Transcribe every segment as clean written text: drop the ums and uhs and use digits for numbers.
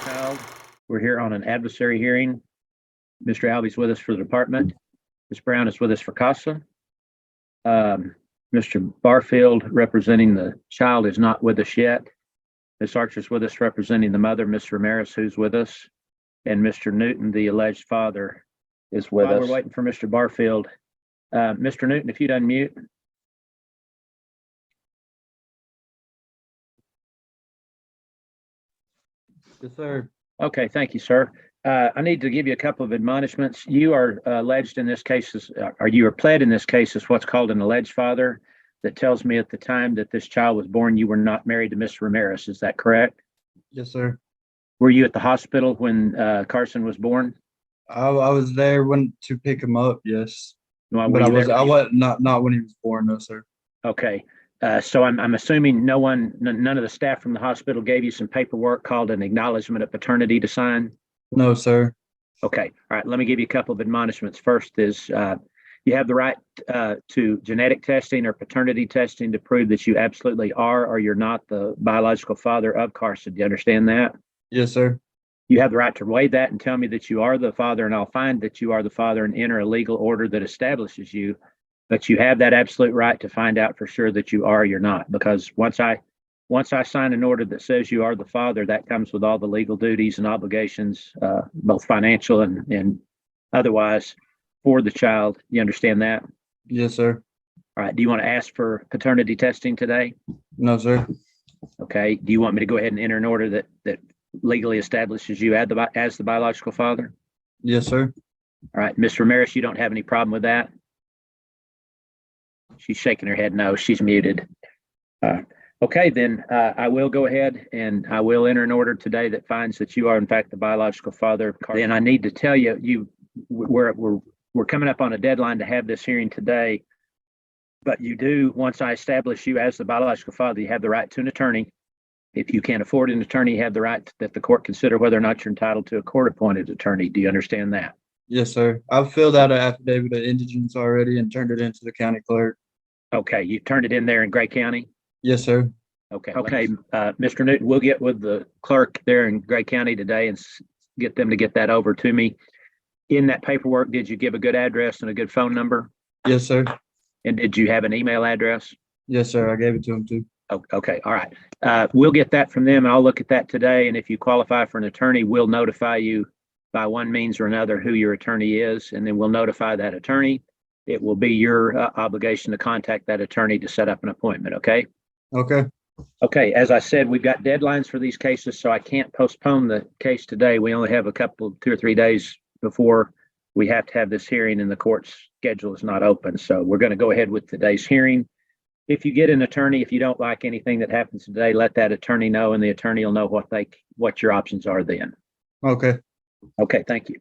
child. We're here on an adversary hearing. Mr. Alvey's with us for the department. Ms. Brown is with us for CASA. Mr. Barfield, representing the child, is not with us yet. Ms. Archer's with us representing the mother, Ms. Ramirez, who's with us. And Mr. Newton, the alleged father, is with us. We're waiting for Mr. Barfield. Mr. Newton, if you'd unmute. Yes, sir. Okay, thank you, sir. I need to give you a couple of admonishments. You are alleged in this case, or you are pled in this case as what's called an alleged father. That tells me at the time that this child was born, you were not married to Miss Ramirez. Is that correct? Yes, sir. Were you at the hospital when Carson was born? I was there when to pick him up. Yes, Well, but I was not when he was born. No, sir. Okay. So I'm assuming none of the staff from the hospital gave you some paperwork called an acknowledgement of paternity to sign? No, sir. Okay. All right. Let me give you a couple of admonishments. First is you have the right to genetic testing or paternity testing to prove that you absolutely are or you're not the biological father of Carson. Do you understand that? Yes, sir. You have the right to waive that and tell me that you are the father, and I'll find that you are the father and enter a legal order that establishes you. But you have that absolute right to find out for sure that you are or you're not, because once I sign an order that says you are the father, that comes with all the legal duties and obligations, both financial and otherwise, for the child. You understand that? Yes, sir. All right. Do you want to ask for paternity testing today? No, sir. Okay. Do you want me to go ahead and enter an order that legally establishes you as the biological father? Yes, sir. All right. Ms. Ramirez, you don't have any problem with that? She's shaking her head no. She's muted. Okay, then I will go ahead and I will enter an order today that finds that you are in fact the biological father. Then I need to tell you, we're coming up on a deadline to have this hearing today, but you do, once I establish you as the biological father, you have the right to an attorney. If you can't afford an attorney, you have the right that the court consider whether or not you're entitled to a court-appointed attorney. Do you understand that? Yes, sir. I've filled out an affidavit of indigence already and turned it into the county clerk. Okay, you turned it in there in Gray County? Yes, sir. Okay, Mr. Newton, we'll get with the clerk there in Gray County today and get them to get that over to me. In that paperwork, did you give a good address and a good phone number? Yes, sir. And did you have an email address? Yes, sir. I gave it to him too. Okay, all right. We'll get that from them and I'll look at that today. And if you qualify for an attorney, we'll notify you by one means or another who your attorney is, and then we'll notify that attorney. It will be your obligation to contact that attorney to set up an appointment, okay? Okay. Okay, as I said, we've got deadlines for these cases, so I can't postpone the case today. We only have a couple, 2 or 3 days before we have to have this hearing and the court's schedule is not open. So we're going to go ahead with today's hearing. If you get an attorney, if you don't like anything that happens today, let that attorney know and the attorney will know what your options are then. Okay. Okay, thank you.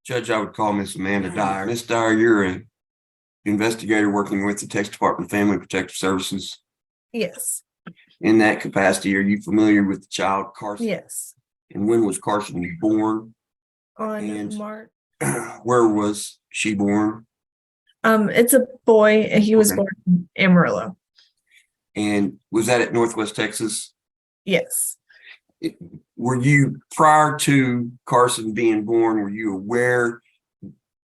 Judge, I would call Miss Amanda Dyer. Miss Dyer, you're an investigator working with the Texas Department of Family Protective Services. Yes. In that capacity, are you familiar with the child Carson? Yes. And when was Carson born? On March. Where was she born? It's a boy. He was born in Amarillo. And was that at Northwest Texas? Yes. Were you, prior to Carson being born, were you aware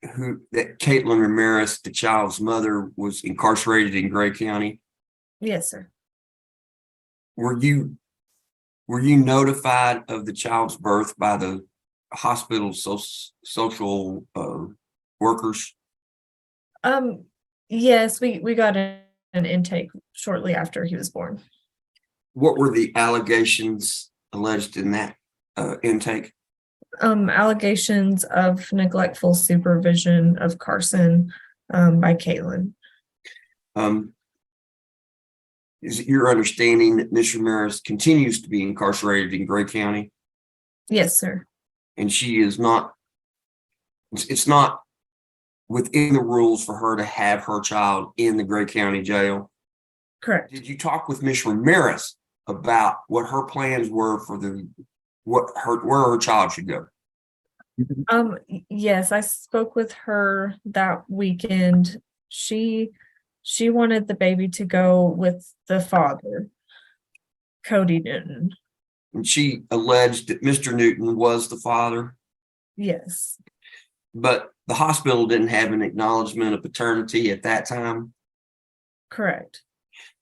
that Caitlin Ramirez, the child's mother, was incarcerated in Gray County? Yes, sir. Were you notified of the child's birth by the hospital's social workers? Yes, we got an intake shortly after he was born. What were the allegations alleged in that intake? Allegations of neglectful supervision of Carson by Caitlin. Is it your understanding that Ms. Ramirez continues to be incarcerated in Gray County? Yes, sir. And she is not, it's not within the rules for her to have her child in the Gray County jail? Correct. Did you talk with Ms. Ramirez about what her plans were for where her child should go? Yes, I spoke with her that weekend. She wanted the baby to go with the father, Cody Newton. and she alleged that Mr. Newton was the father, Yes, but the hospital didn't have an acknowledgement of paternity at that time. correct.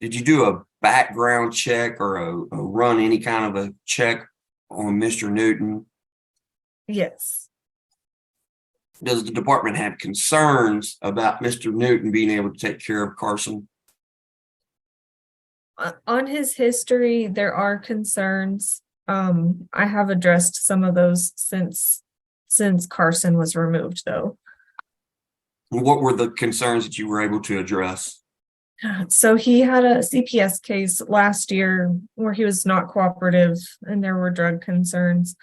Did you do a background check or a run any kind of a check on Mr. Newton? Yes. Does the department have concerns about Mr. Newton being able to take care of Carson? On his history, there are concerns. I have addressed some of those since Carson was removed, though. What were the concerns that you were able to address? So he had a CPS case last year where he was not cooperative and there were drug concerns.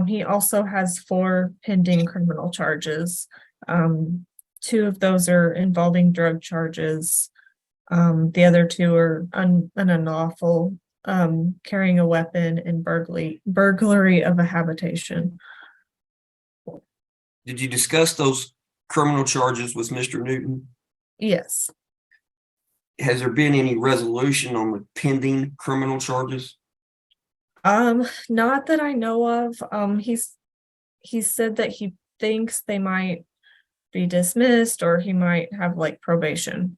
He also has 4 pending criminal charges. 2 of those are involving drug charges. The other 2 are an unlawful carrying a weapon and burglary of a habitation. Did you discuss those criminal charges with Mr. Newton? Yes. Has there been any resolution on the pending criminal charges? Not that I know of. He said that he thinks they might be dismissed or he might have like probation.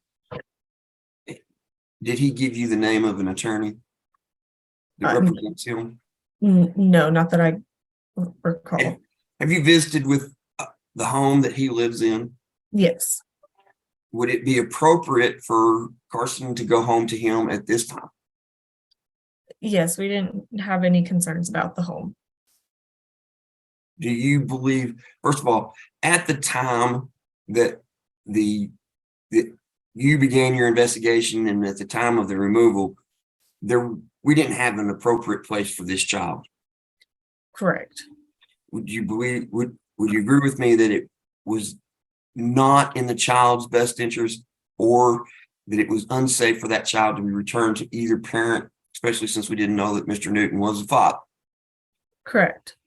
Did he give you the name of an attorney that represents him? No, not that I recall. Have you visited with the home that he lives in? Yes. Would it be appropriate for Carson to go home to him at this time? Yes, we didn't have any concerns about the home. Do you believe, first of all, at the time that you began your investigation and at the time of the removal, we didn't have an appropriate place for this child? Correct. Would you agree with me that it was not in the child's best interest, or that it was unsafe for that child to be returned to either parent, especially since we didn't know that Mr. Newton was the father? Correct.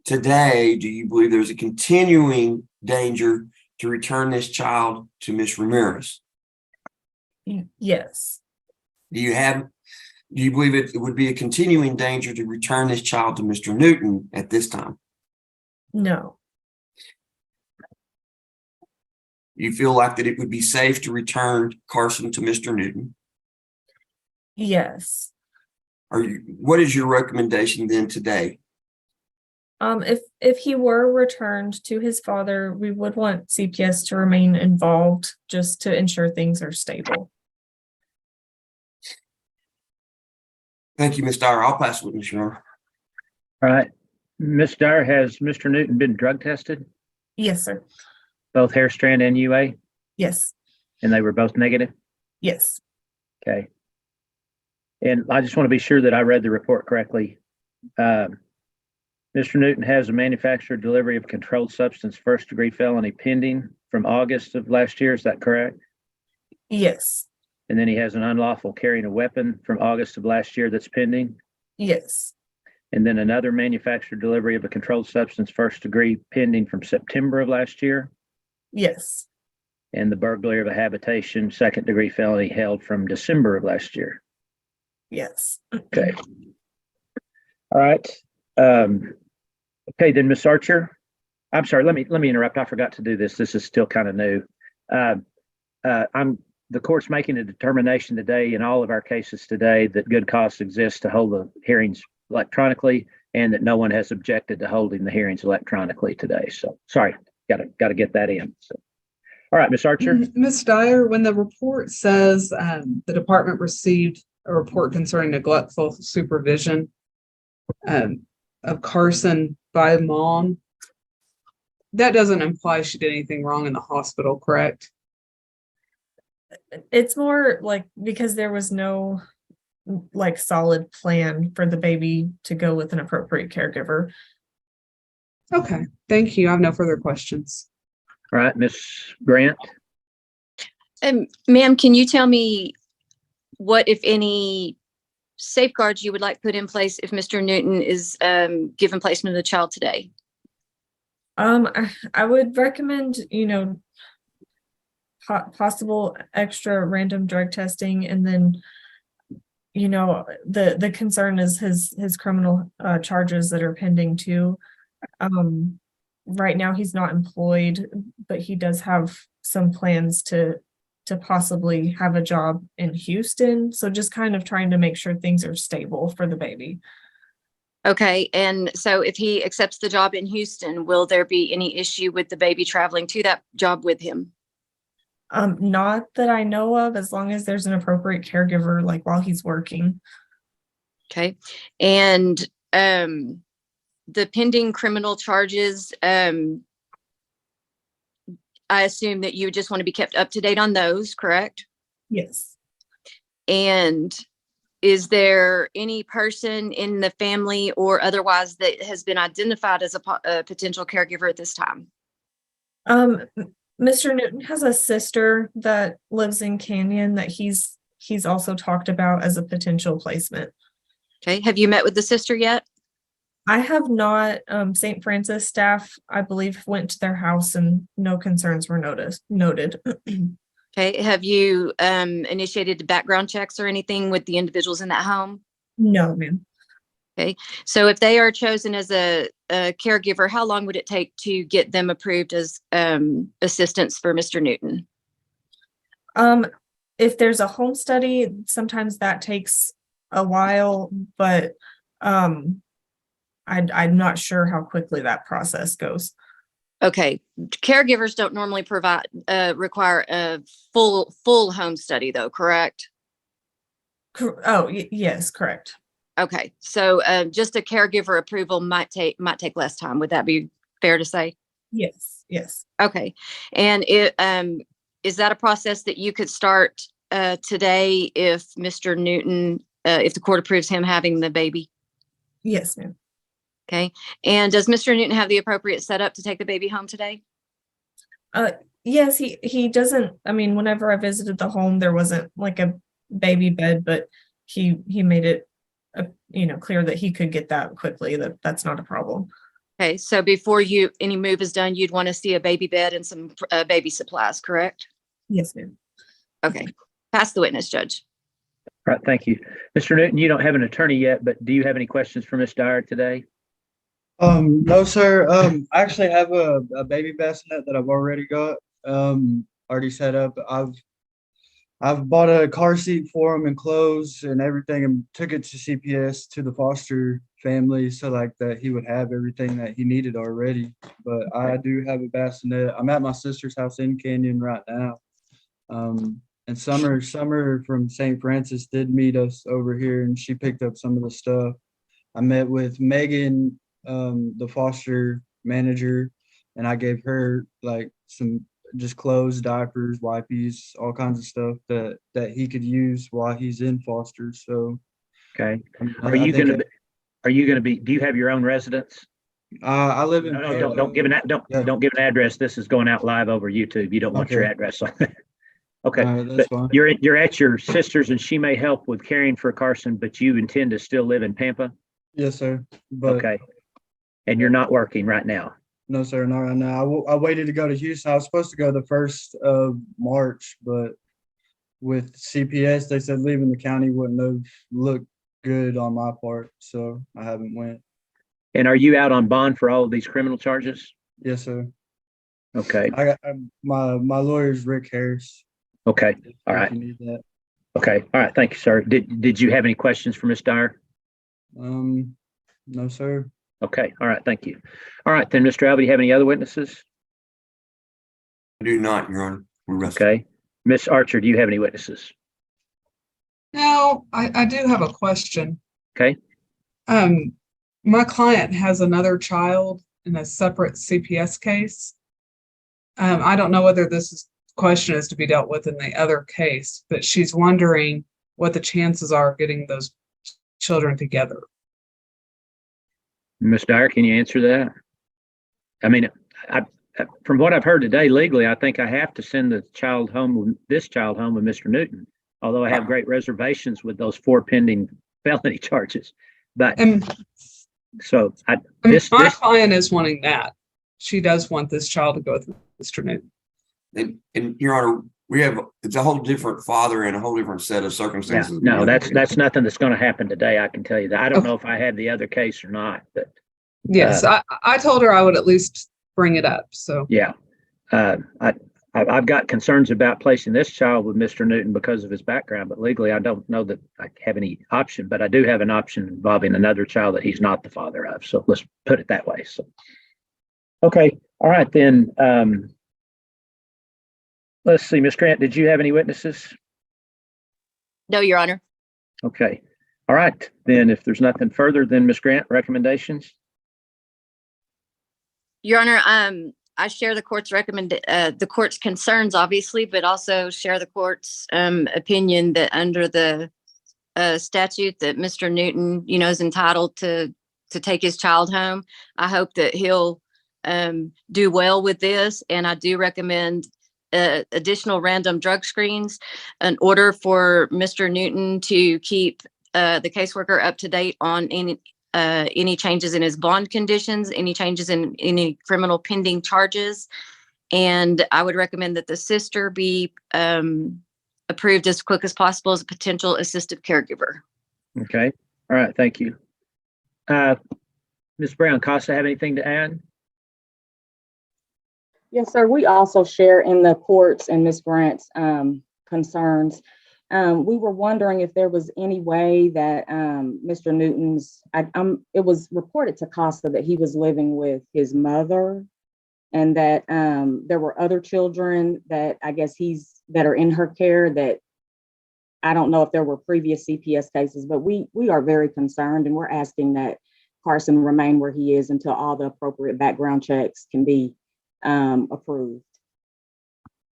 Today, do you believe there's a continuing danger to return this child to Ms. Ramirez? Yes. Do you believe it would be a continuing danger to return this child to Mr. Newton at this time? No. You feel like that it would be safe to return Carson to Mr. Newton? Yes. What is your recommendation then today? If he were returned to his father, we would want CPS to remain involved just to ensure things are stable. Thank you, Ms. Dyer. I'll pass with Ms. Young. All right. Ms. Dyer, has Mr. Newton been drug tested? Yes, sir. Both hair strand and UA? Yes. And they were both negative? Yes. Okay. And I just want to be sure that I read the report correctly. Mr. Newton has a manufactured delivery of controlled substance first-degree felony pending from August of last year. Is that correct? Yes. And then he has an unlawful carrying a weapon from August of last year that's pending. Yes. And then another manufactured delivery of a controlled substance first-degree pending from September of last year. Yes. And the burglary of a habitation second-degree felony held from December of last year. Yes. Okay. All right. Okay, then Ms. Archer. I'm sorry, let me interrupt. I forgot to do this. This is still kind of new. The court's making a determination today in all of our cases today that good cause exists to hold the hearings electronically, and that no one has objected to holding the hearings electronically today. So sorry, got to get that in. So, all right, Ms. Archer. Ms. Dyer, when the report says the department received a report concerning neglectful supervision of Carson by mom, that doesn't imply she did anything wrong in the hospital, correct? It's more like because there was no like solid plan for the baby to go with an appropriate caregiver. Okay, thank you. I have no further questions. All right, Ms. Grant. Ma'am, can you tell me what, if any, safeguards you would like put in place if Mr. Newton is given placement of the child today? I would recommend, possible extra random drug testing, and then, the concern is his criminal charges that are pending too. Right now he's not employed, but he does have some plans to possibly have a job in Houston. So just kind of trying to make sure things are stable for the baby. Okay, and so if he accepts the job in Houston, will there be any issue with the baby traveling to that job with him? Not that I know of, as long as there's an appropriate caregiver, like while he's working. Okay, and the pending criminal charges, I assume that you just want to be kept up to date on those, correct? Yes. And is there any person in the family or otherwise that has been identified as a potential caregiver at this time? Mr. Newton has a sister that lives in Canyon that he's also talked about as a potential placement. Okay, have you met with the sister yet? I have not. St. Francis staff, I believe, went to their house and no concerns were noted. Okay, have you initiated background checks or anything with the individuals in that home? No, ma'am. Okay, so if they are chosen as a caregiver, how long would it take to get them approved as assistants for Mr. Newton? If there's a home study, sometimes that takes a while, but I'm not sure how quickly that process goes. Okay, caregivers don't normally require a full home study though, correct? Yes, correct. Okay, so just a caregiver approval might take less time. Would that be fair to say? Yes. Okay, and is that a process that you could start today if Mr. Newton, if the court approves him having the baby? Yes, ma'am. Okay, and does Mr. Newton have the appropriate setup to take the baby home today? Yes, he doesn't. I mean, whenever I visited the home, there wasn't like a baby bed, but he made it clear that he could get that quickly. That's not a problem. Okay, so before any move is done, you'd want to see a baby bed and some baby supplies, correct? Yes, ma'am. Okay, pass the witness, Judge. All right, thank you. Mr. Newton, you don't have an attorney yet, but do you have any questions for Ms. Dyer today? No, sir. I actually have a baby bassinet that I've already got already set up. I've bought a car seat for him and clothes and everything and took it to CPS to the foster family so like that he would have everything that he needed already. But I do have a bassinet. I'm at my sister's house in Canyon right now. And Summer from St. Francis did meet us over here and she picked up some of the stuff. I met with Megan, the foster manager, and I gave her like some just clothes, diapers, wipes, all kinds of stuff that he could use while he's in foster. So, Okay. Are you going to be, do you have your own residence? I live in. No, don't give an address. This is going out live over YouTube. You don't want your address on that. Okay. That's fine. You're at your sister's and she may help with caring for Carson, but you intend to still live in Pampa? Yes, sir. But okay. And you're not working right now? No, sir, not right now. I waited to go to Houston. I was supposed to go the 1st of March, but with CPS, they said leaving the county wouldn't have looked good on my part, so I haven't went. And are you out on bond for all of these criminal charges? Yes, sir. Okay. I got my lawyer's Rick Harris. Okay. All right. If you need that. Okay. All right. Thank you, sir. Did you have any questions for Ms. Dyer? No, sir. Okay. All right. Thank you. All right. Then, Mr. Albee, do you have any other witnesses? I do not, Your Honor. We're resting. Okay. Ms. Archer, do you have any witnesses? No, I do have a question. Okay. My client has another child in a separate CPS case. I don't know whether question is to be dealt with in the other case, but she's wondering what the chances are of getting those children together. Ms. Dyer, can you answer that? I mean, from what I've heard today, legally, I think I have to send this child home with Mr. Newton, although I have great reservations with those 4 pending felony charges. But so my client is wanting that. She does want this child to go with Mr. Newton. And Your Honor, it's a whole different father and a whole different set of Yeah, circumstances. no, that's nothing that's going to happen today. I can tell you that. I don't Okay. know if I had the other case or not, but Yes, I told her I would at least bring it up, so. yeah. I've got concerns about placing this child with Mr. Newton because of his background, but legally I don't know that I have any option, but I do have an option involving another child that he's not the father of. So let's put it that way. So, okay. All right, then. Let's see, Ms. Grant, did you have any witnesses? No, Your Honor. Okay. All right. Then if there's nothing further, then Ms. Grant, recommendations? Your Honor, I share the court's concerns, obviously, but also share the court's opinion that under the statute that Mr. Newton, is entitled to take his child home. I hope that he'll do well with this, and I do recommend additional random drug screens in order for Mr. Newton to keep the caseworker up to date on any changes in his bond conditions, any changes in any criminal pending charges. And I would recommend that the sister be approved as quick as possible as a potential assistive caregiver. Okay. All right. Thank you. Ms. Brown, Casa, have anything to add? Yes, sir. We also share in the court's and Ms. Grant's concerns. We were wondering if there was any way that Mr. Newton's, it was reported to Costa that he was living with his mother and that there were other children that I guess that are in her care that I don't know if there were previous CPS cases, but we are very concerned and we're asking that Carson remain where he is until all the appropriate background checks can be approved.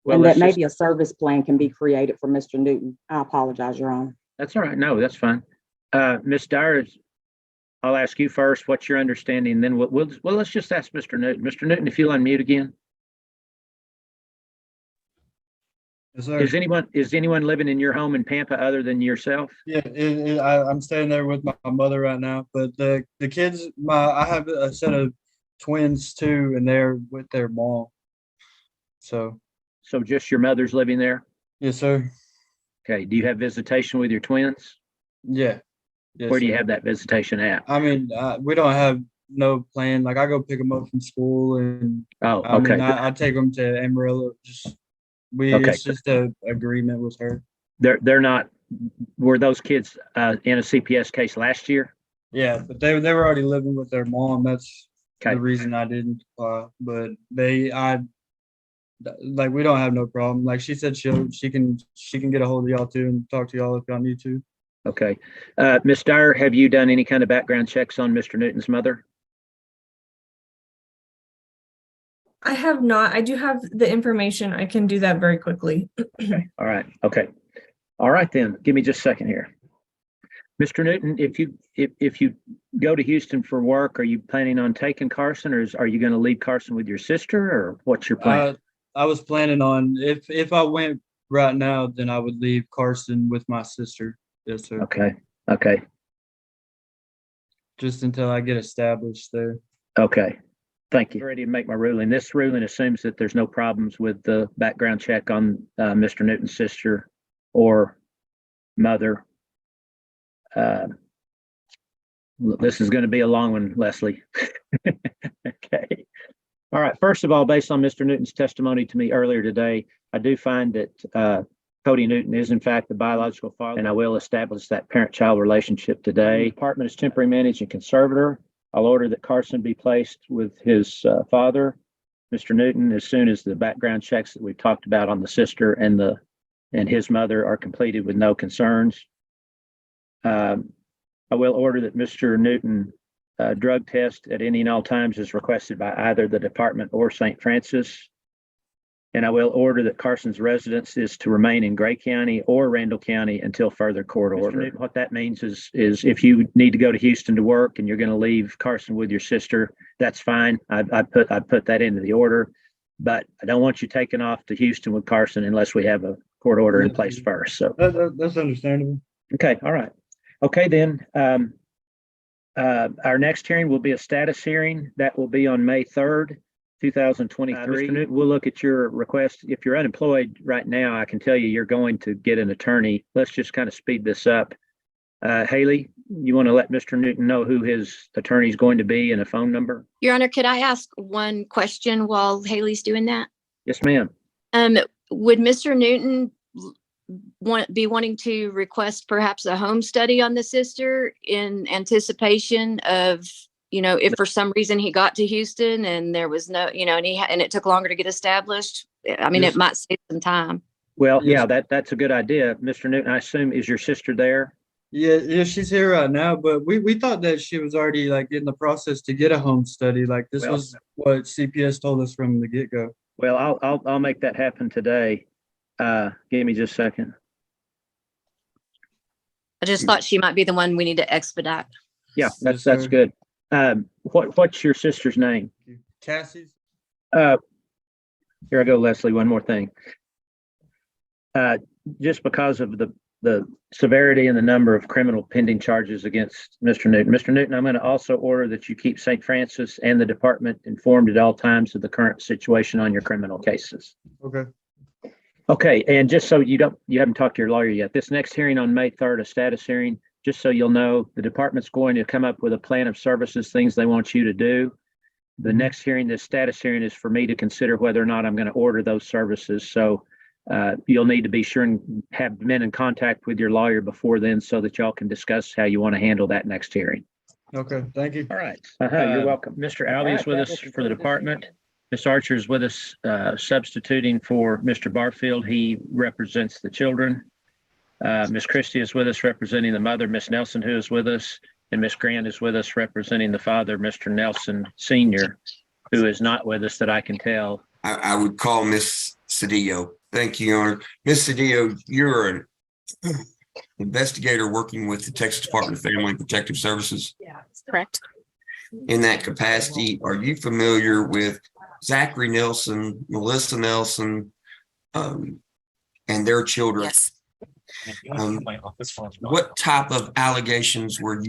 Well, and that let's maybe a service plan can be created for Mr. Newton. I apologize, Your Honor. That's all right. No, that's fine. Ms. Dyer, I'll ask you first. What's your understanding? Then let's just ask Mr. Newton. Mr. Newton, if you'll unmute again. Yes, sir. Is anyone living in your home in Pampa other than yourself? Yeah, I'm staying there with my mother right now, but the kids, I have a set of twins too, and they're with their mom. So just your mother's living there? yes, sir. Okay. Do you have visitation with your twins? Yeah. Yes, Where do you sir. have that visitation at? I mean, we don't have no plan. Like I go pick them up from school, and Oh, I okay. mean, I take them to Amarillo. Okay. It's just a agreement with her. They're not. Were those kids in a CPS case last year? Yeah, but they were already living with their mom. That's Okay. the reason I didn't apply. But like we don't have no problem. Like she said, she can get a hold of y'all too and talk to y'all if y'all need to. Okay. Ms. Dyer, have you done any kind of background checks on Mr. Newton's mother? I have not. I do have the information. I can do that very quickly. Okay. All right. Okay. All right, then. Give me just a second here. Mr. Newton, if you go to Houston for work, are you planning on taking Carson, or are you going to leave Carson with your sister, or what's your plan? I was planning on if I went right now, then I would leave Carson with my sister. Yes, sir. Okay. Okay. Just until I get established there. Okay. Thank you. Ready to make my ruling. This ruling assumes that there's no problems with the background check on Mr. Newton's sister or mother. This is going to be a long one, Leslie. Okay. All right. First of all, based on Mr. Newton's testimony to me earlier today, I do find that Cody Newton is in fact the biological father, and I will establish that parent-child relationship today. The department is temporary managing conservator. I'll order that Carson be placed with his father, Mr. Newton, as soon as the background checks that we've talked about on the sister and his mother are completed with no concerns. I will order that Mr. Newton drug test at any and all times is requested by either the department or St. Francis. And I will order that Carson's residence is to remain in Gray County or Randall County until further court order. Newton, what that means is if you need to go to Houston to work and you're going to leave Carson with your sister, that's fine. I put that into the order, but I don't want you taking off to Houston with Carson unless we have a court order in place first. So that's understandable. Okay. All right. Okay, then. Our next hearing will be a status hearing. That will be on May 3rd. 2023. Mr. Newton, we'll look at your request. If you're unemployed right now, I can tell you you're going to get an attorney. Let's just kind of speed this up. Haley, you want to let Mr. Newton know who his attorney is going to be and a phone number? Your Honor, could I ask one question while Haley's doing that? Yes, ma'am. Would Mr. Newton be wanting to request perhaps a home study on the sister in anticipation of, if for some reason he got to Houston and there was no, and it took longer to get established? I mean, Yes. it might save some time. Well, Yes. yeah, that's a good idea. Mr. Newton, I assume, is your sister there? Yeah, she's here right now, but we thought that she was already like in the process to get a home study. Like this Well- was what CPS told us from the get-go. Well, I'll make that happen today. Give me just a second. I just thought she might be the one we need to expedite. Yeah, Yes, that's sir. good. What's your sister's name? Cassie's? Here I go, Leslie, one more thing. Just because of the severity and the number of criminal pending charges against Mr. Newton. Mr. Newton, I'm going to also order that you keep St. Francis and the department informed at all times of the current situation on your criminal cases. Okay. Okay, and just so you haven't talked to your lawyer yet, this next hearing on May 3rd, a status hearing, just so you'll know, the department's going to come up with a plan of services, things they want you to do. The next hearing, this status hearing, is for me to consider whether or not I'm going to order those services. So you'll need to be sure and have been in contact with your lawyer before then so that y'all can discuss how you want to handle that next hearing. Okay, thank you. All right. You're welcome. Mr. Alley is with us for the department. Ms. Archer is with us, substituting for Mr. Barfield. He represents the children. Ms. Christie is with us representing the mother, Ms. Nelson, who is with us, and Ms. Grant is with us representing the father, Mr. Nelson Sr., who is not with us that I can tell. I would call Miss Cedillo. Thank you, Your Honor. Miss Cedillo, you're an investigator working with the Texas Department of Family and Protective Services. Correct. In that capacity, are you familiar with Zachary Nelson, Melissa Nelson, and their children? Yes. What type of allegations were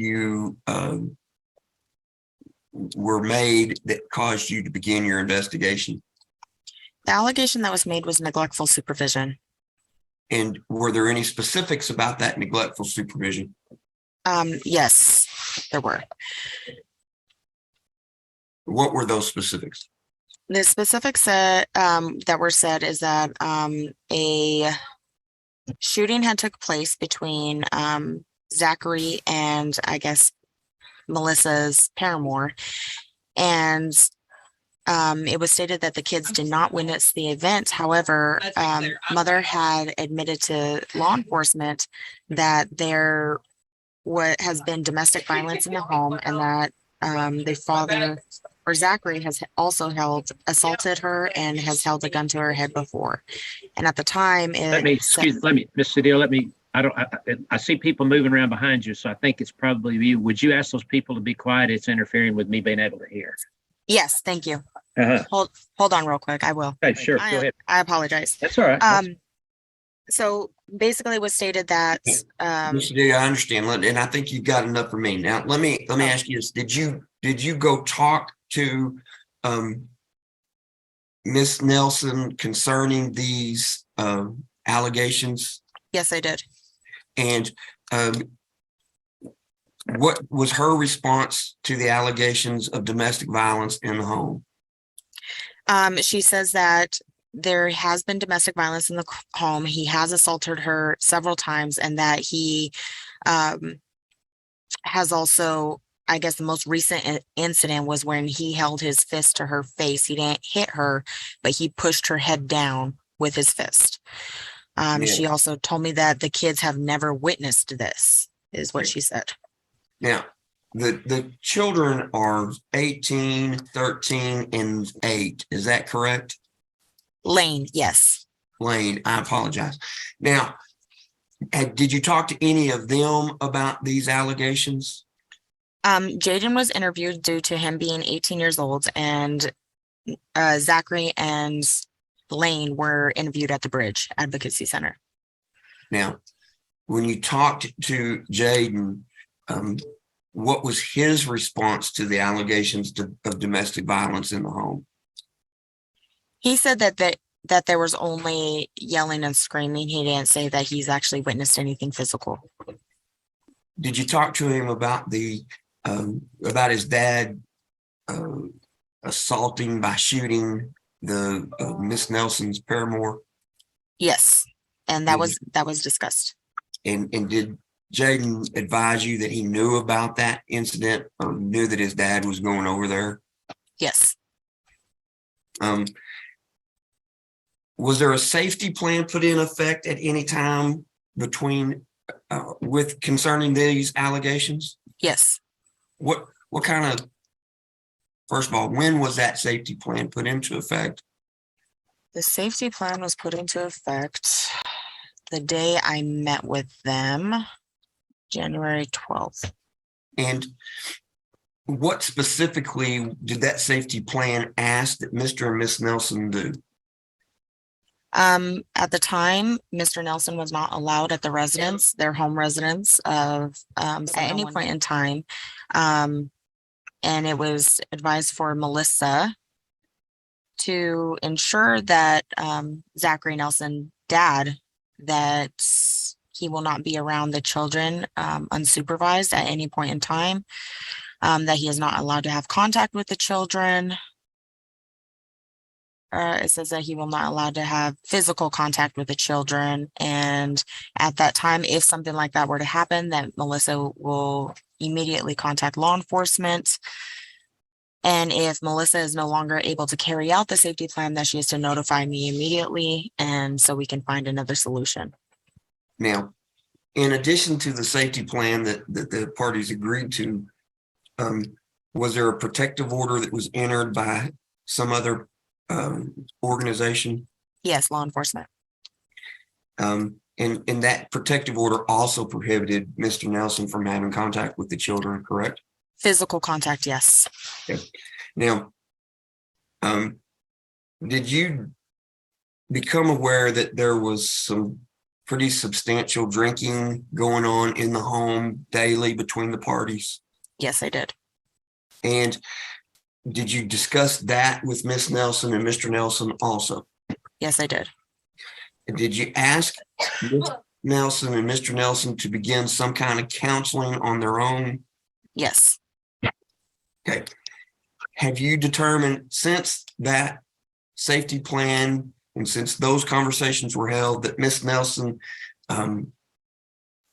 made that caused you to begin your investigation? The allegation that was made was neglectful supervision. And were there any specifics about that neglectful supervision? Yes, there were. What were those specifics? The specifics that were said is that a shooting had took place between Zachary and I guess Melissa's paramour, and it was stated that the kids did not witness the event. However, mother had admitted to law enforcement that there has been domestic violence in the home, and that the father, or Zachary, has also assaulted her and has held a gun to her head before. And at the time, Miss Cedillo, I see people moving around behind you, so I think it's probably you. Would you ask those people to be quiet? It's interfering with me being able to hear. Yes, thank you. Uh-huh. Hold on real quick. I will. Okay, sure. Go ahead. I apologize. That's all right. So basically it was stated that Mr. D, I understand, and I think you've got enough for me. Now, let me ask you this. Did you go talk to Miss Nelson concerning these allegations? yes, I did. And what was her response to the allegations of domestic violence in the home? She says that there has been domestic violence in the home. He has assaulted her several times, and that he has also, I guess the most recent incident was when he held his fist to her face. He didn't hit her, but he pushed her head down with his fist. She also told me that the kids have never witnessed this, is what she said. Now, the children are 18, 13, and 8. Is that correct? Lane, yes. Lane, I apologize. Now, did you talk to any of them about these allegations? Jaden was interviewed due to him being 18 years old, and Zachary and Lane were interviewed at the Bridge Advocacy Center. Now, when you talked to Jaden, what was his response to the allegations of domestic violence in the home? He said that there was only yelling and screaming. He didn't say that he's actually witnessed anything physical. Did you talk to him about about his dad assaulting by shooting the Miss Nelson's paramour? Yes, and that was discussed. And did Jaden advise you that he knew about that incident or knew that his dad was going over there? Yes. Was there a safety plan put in effect at any time between with concerning these allegations? Yes. What kind of, first of all, when was that safety plan put into effect? The safety plan was put into effect the day I met with them, January 12th. And what specifically did that safety plan ask that Mr. and Miss Nelson do? At the time, Mr. Nelson was not allowed at the residence, their home residence of at any point in time. And it was advised for Melissa to ensure that Zachary Nelson, dad, that he will not be around the children unsupervised at any point in time, that he is not allowed to have contact with the children. It says that he will not allowed to have physical contact with the children. And at that time, if something like that were to happen, that Melissa will immediately contact law enforcement. And if Melissa is no longer able to carry out the safety plan, that she has to notify me immediately. And so we can find another solution. Now, in addition to the safety plan that the parties agreed to, was there a protective order that was entered by some other organization? Yes, law enforcement. And that protective order also prohibited Mr. Nelson from having contact with the children, correct? Physical contact, yes. Okay. Now, did you become aware that there was some pretty substantial drinking going on in the home daily between the parties? Yes, I did. And did you discuss that with Miss Nelson and Mr. Nelson also? Yes, I did. And did you ask Miss Nelson and Mr. Nelson to begin some kind of counseling on their own? Yes. Okay. Have you determined since that safety plan and since those conversations were held that Miss Nelson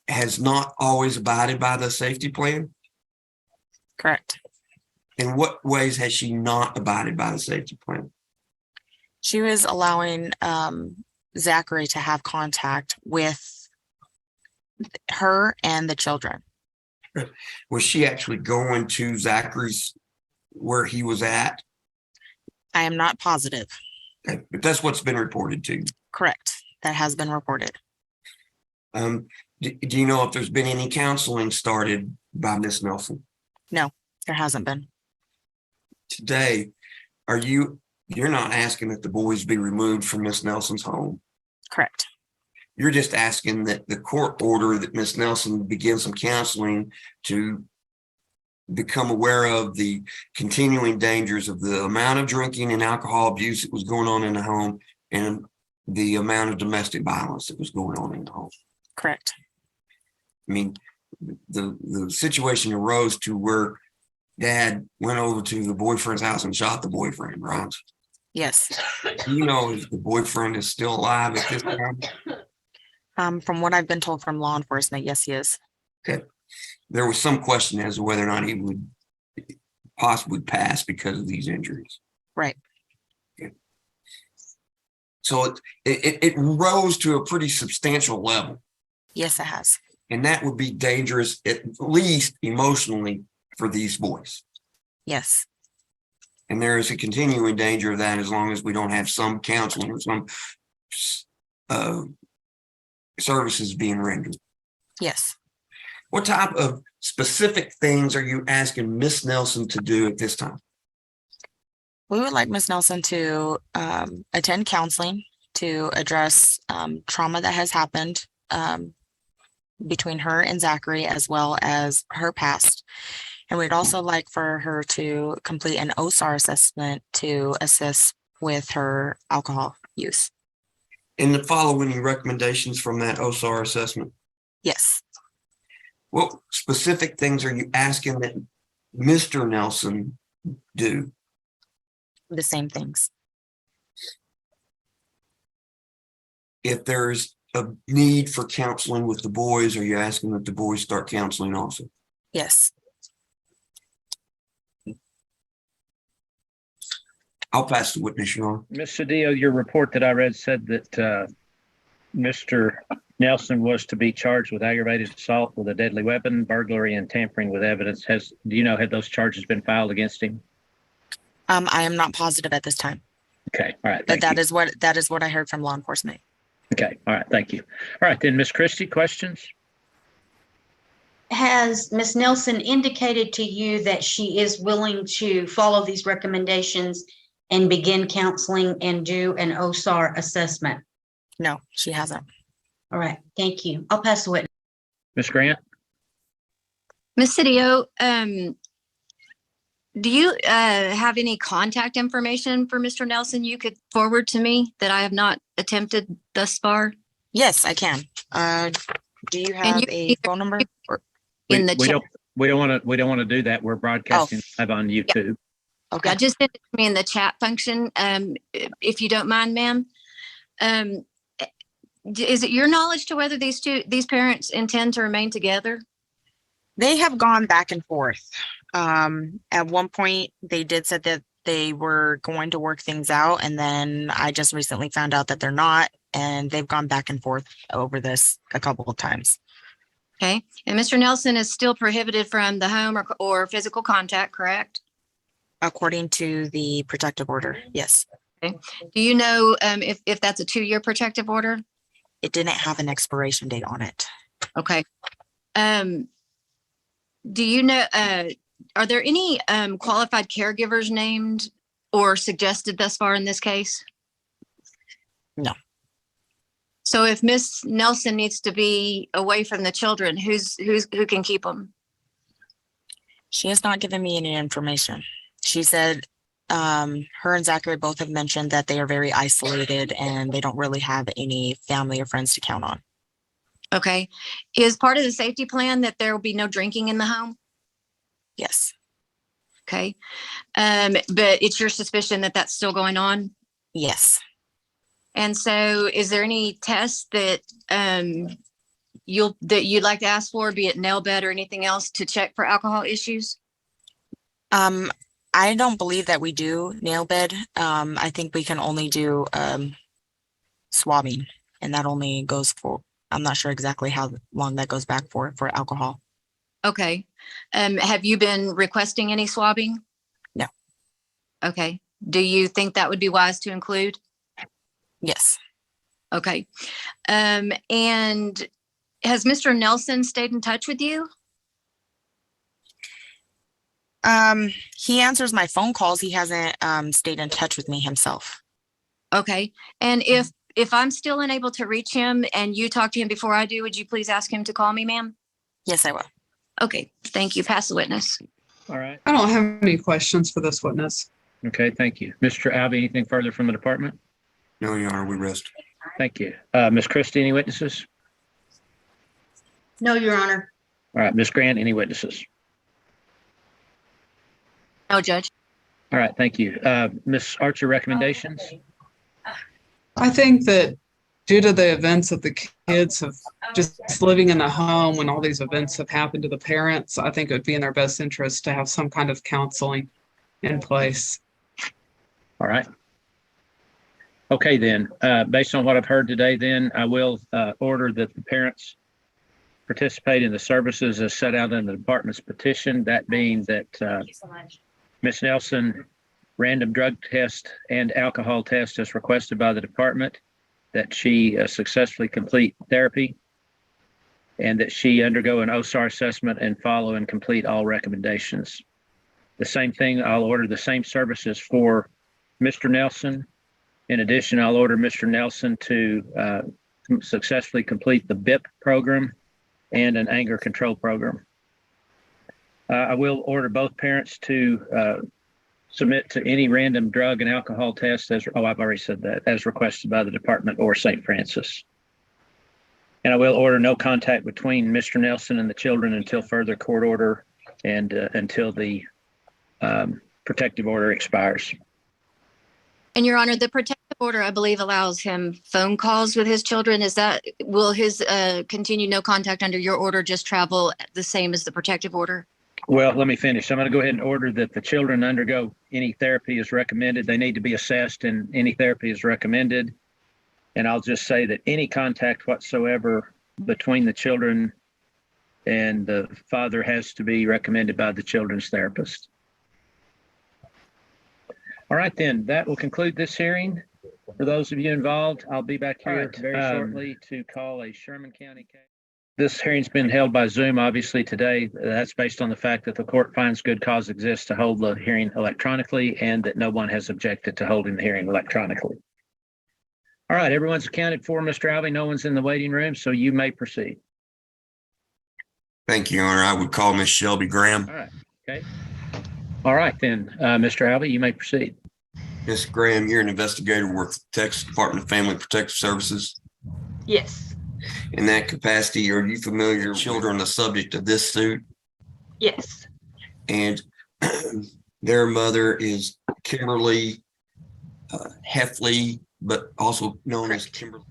has not always abided by the safety plan? Correct. In what ways has she not abided by the safety plan? She was allowing Zachary to have contact with her and the children. Was she actually going to Zachary's where he was at? I am not positive. Okay, but that's what's been reported to you. Correct. That has been reported. Do you know if there's been any counseling started by Miss Nelson? No, there hasn't been. Today, you're not asking that the boys be removed from Miss Nelson's home? Correct. You're just asking that the court order that Miss Nelson begin some counseling to become aware of the continuing dangers of the amount of drinking and alcohol abuse that was going on in the home and the amount of domestic violence that was going on in the home. Correct. I mean, the situation arose to where dad went over to the boyfriend's house and shot the boyfriend, right? Yes. You know, if the boyfriend is still alive at this time? From what I've been told from law enforcement, yes, he is. Okay. There was some question as to whether or not he would possibly pass because of these injuries. Right. Okay. So it rose to a pretty substantial level. Yes, it has. And that would be dangerous, at least emotionally, for these boys. Yes. And there is a continuing danger of that as long as we don't have some counseling or some services being rendered. Yes. What type of specific things are you asking Miss Nelson to do at this time? We would like Ms. Nelson to attend counseling to address trauma that has happened between her and Zachary, as well as her past. And we'd also like for her to complete an OSAR assessment to assess with her alcohol use. In the following recommendations from that OSAR assessment, Yes. what specific things are you asking that Mr. Nelson do? The same things. If there's a need for counseling with the boys, are you asking that the boys start counseling also? Yes. I'll pass the witness, Your Honor. Ms. Cedillo, your report that I read said that Mr. Nelson was to be charged with aggravated assault with a deadly weapon, burglary, and tampering with evidence. Do you know, have those charges been filed against him? I am not positive at this time, Okay, all right. but Thank you. that is what I heard from law enforcement. Okay, all right, thank you. All right, then, Ms. Christie, questions? Has Ms. Nelson indicated to you that she is willing to follow these recommendations and begin counseling and do an OSAR assessment? No, she hasn't. All right, thank you. I'll pass the witness. Ms. Grant? Ms. Cedillo, do you have any contact information for Mr. Nelson you could forward to me that I have not attempted thus far? Yes, I can. Do you have a phone number? Or, In the chat. We don't want to do that. We're broadcasting live on YouTube. okay. Yeah, just send it to me in the chat function, if you don't mind, ma'am. Is it your knowledge to whether these parents intend to remain together? They have gone back and forth. At one point, they did say that they were going to work things out, and then I just recently found out that they're not, and they've gone back and forth over this a couple of times. Okay, and Mr. Nelson is still prohibited from the home or physical contact, correct? According to the protective order, yes. Okay. Do you know if that's a 2-year protective order? It didn't have an expiration date on it. Okay. Do you know, are there any qualified caregivers named or suggested thus far in this case? No. So if Miss Nelson needs to be away from the children, who can keep them? She has not given me any information. She said her and Zachary both have mentioned that they are very isolated and they don't really have any family or friends to count on. Okay. Is part of the safety plan that there will be no drinking in the home? Yes. Okay. But it's your suspicion that that's still going on? Yes. And so is there any tests that you'd like to ask for, be it nail bed or anything else, to check for alcohol issues? I don't believe that we do nail bed. I think we can only do swabbing, and that only goes for, I'm not sure exactly how long that goes back for alcohol. Okay. Have you been requesting any swabbing? No. Okay. Do you think that would be wise to include? Yes. Okay. And has Mr. Nelson stayed in touch with you? He answers my phone calls. He hasn't stayed in touch with me himself. Okay. And if I'm still unable to reach him and you talk to him before I do, would you please ask him to call me, ma'am? Yes, I will. Okay. Thank you. Pass the witness. All right. I don't have any questions for this witness. Okay, thank you. Mr. Alvey, anything further from the department? No, Your Honor, we rest. Thank you. Ms. Christie, any witnesses? No, Your Honor. All right, Ms. Grant, any witnesses? No, Judge. All right, thank you. Ms. Archer, recommendations? I think that due to the events that the kids have just living in the home when all these events have happened to the parents, I think it would be in their best interest to have some kind of counseling in place. All right. Okay, then, based on what I've heard today, then I will order that the parents participate in the services as set out in the department's petition, that being that Ms. Nelson random drug test and alcohol test as requested by the department, that she successfully complete therapy, and that she undergo an OSAR assessment and follow and complete all recommendations. The same thing, I'll order the same services for Mr. Nelson. In addition, I'll order Mr. Nelson to successfully complete the BIP program and an anger control program. I will order both parents to submit to any random drug and alcohol test as, oh, I've already said that, as requested by the department or St. Francis. And I will order no contact between Mr. Nelson and the children until further court order and until the protective order expires. And Your Honor, the protective order, I believe, allows him phone calls with his children. Will his continued no contact under your order just travel the same as the protective order? Well, let me finish. I'm going to go ahead and order that the children undergo any therapy as recommended. They need to be assessed and any therapy is recommended. And I'll just say that any contact whatsoever between the children and the father has to be recommended by the children's therapist. All right, then, that will conclude this hearing. For those of you involved, I'll be back here very shortly to call a Sherman County case. This hearing's been held by Zoom, obviously, today. That's based on the fact that the court finds good cause exists to hold the hearing electronically and that no one has objected to holding the hearing electronically. All right, everyone's accounted for, Mr. Alvey. No one's in the waiting room, so you may proceed. Thank you, Your Honor. I would call Miss Shelby Graham. All right, okay. All right, then, Mr. Alvey, you may proceed. Miss Graham, you're an investigator with the Texas Department of Family Protective Services. Yes, In that capacity, are you familiar with children the subject of this suit? yes, And their mother is Kimberly Heffley, but also known as Kimberly.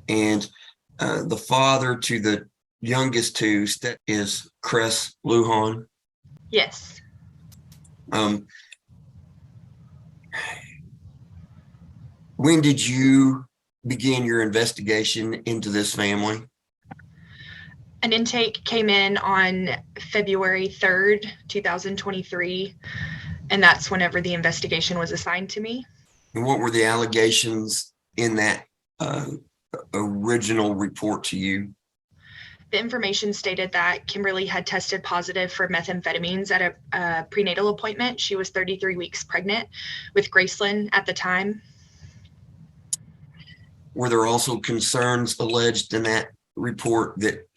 And the father to the youngest two is Cress Lujan. yes. When did you begin your investigation into this family? An intake came in on February 3rd, 2023, and that's whenever the investigation was assigned to me. And what were the allegations in that original report to you? The information stated that Kimberly had tested positive for methamphetamines at a prenatal appointment. She was 33 weeks pregnant with Gracelyn at the time. Were there also concerns alleged in that report that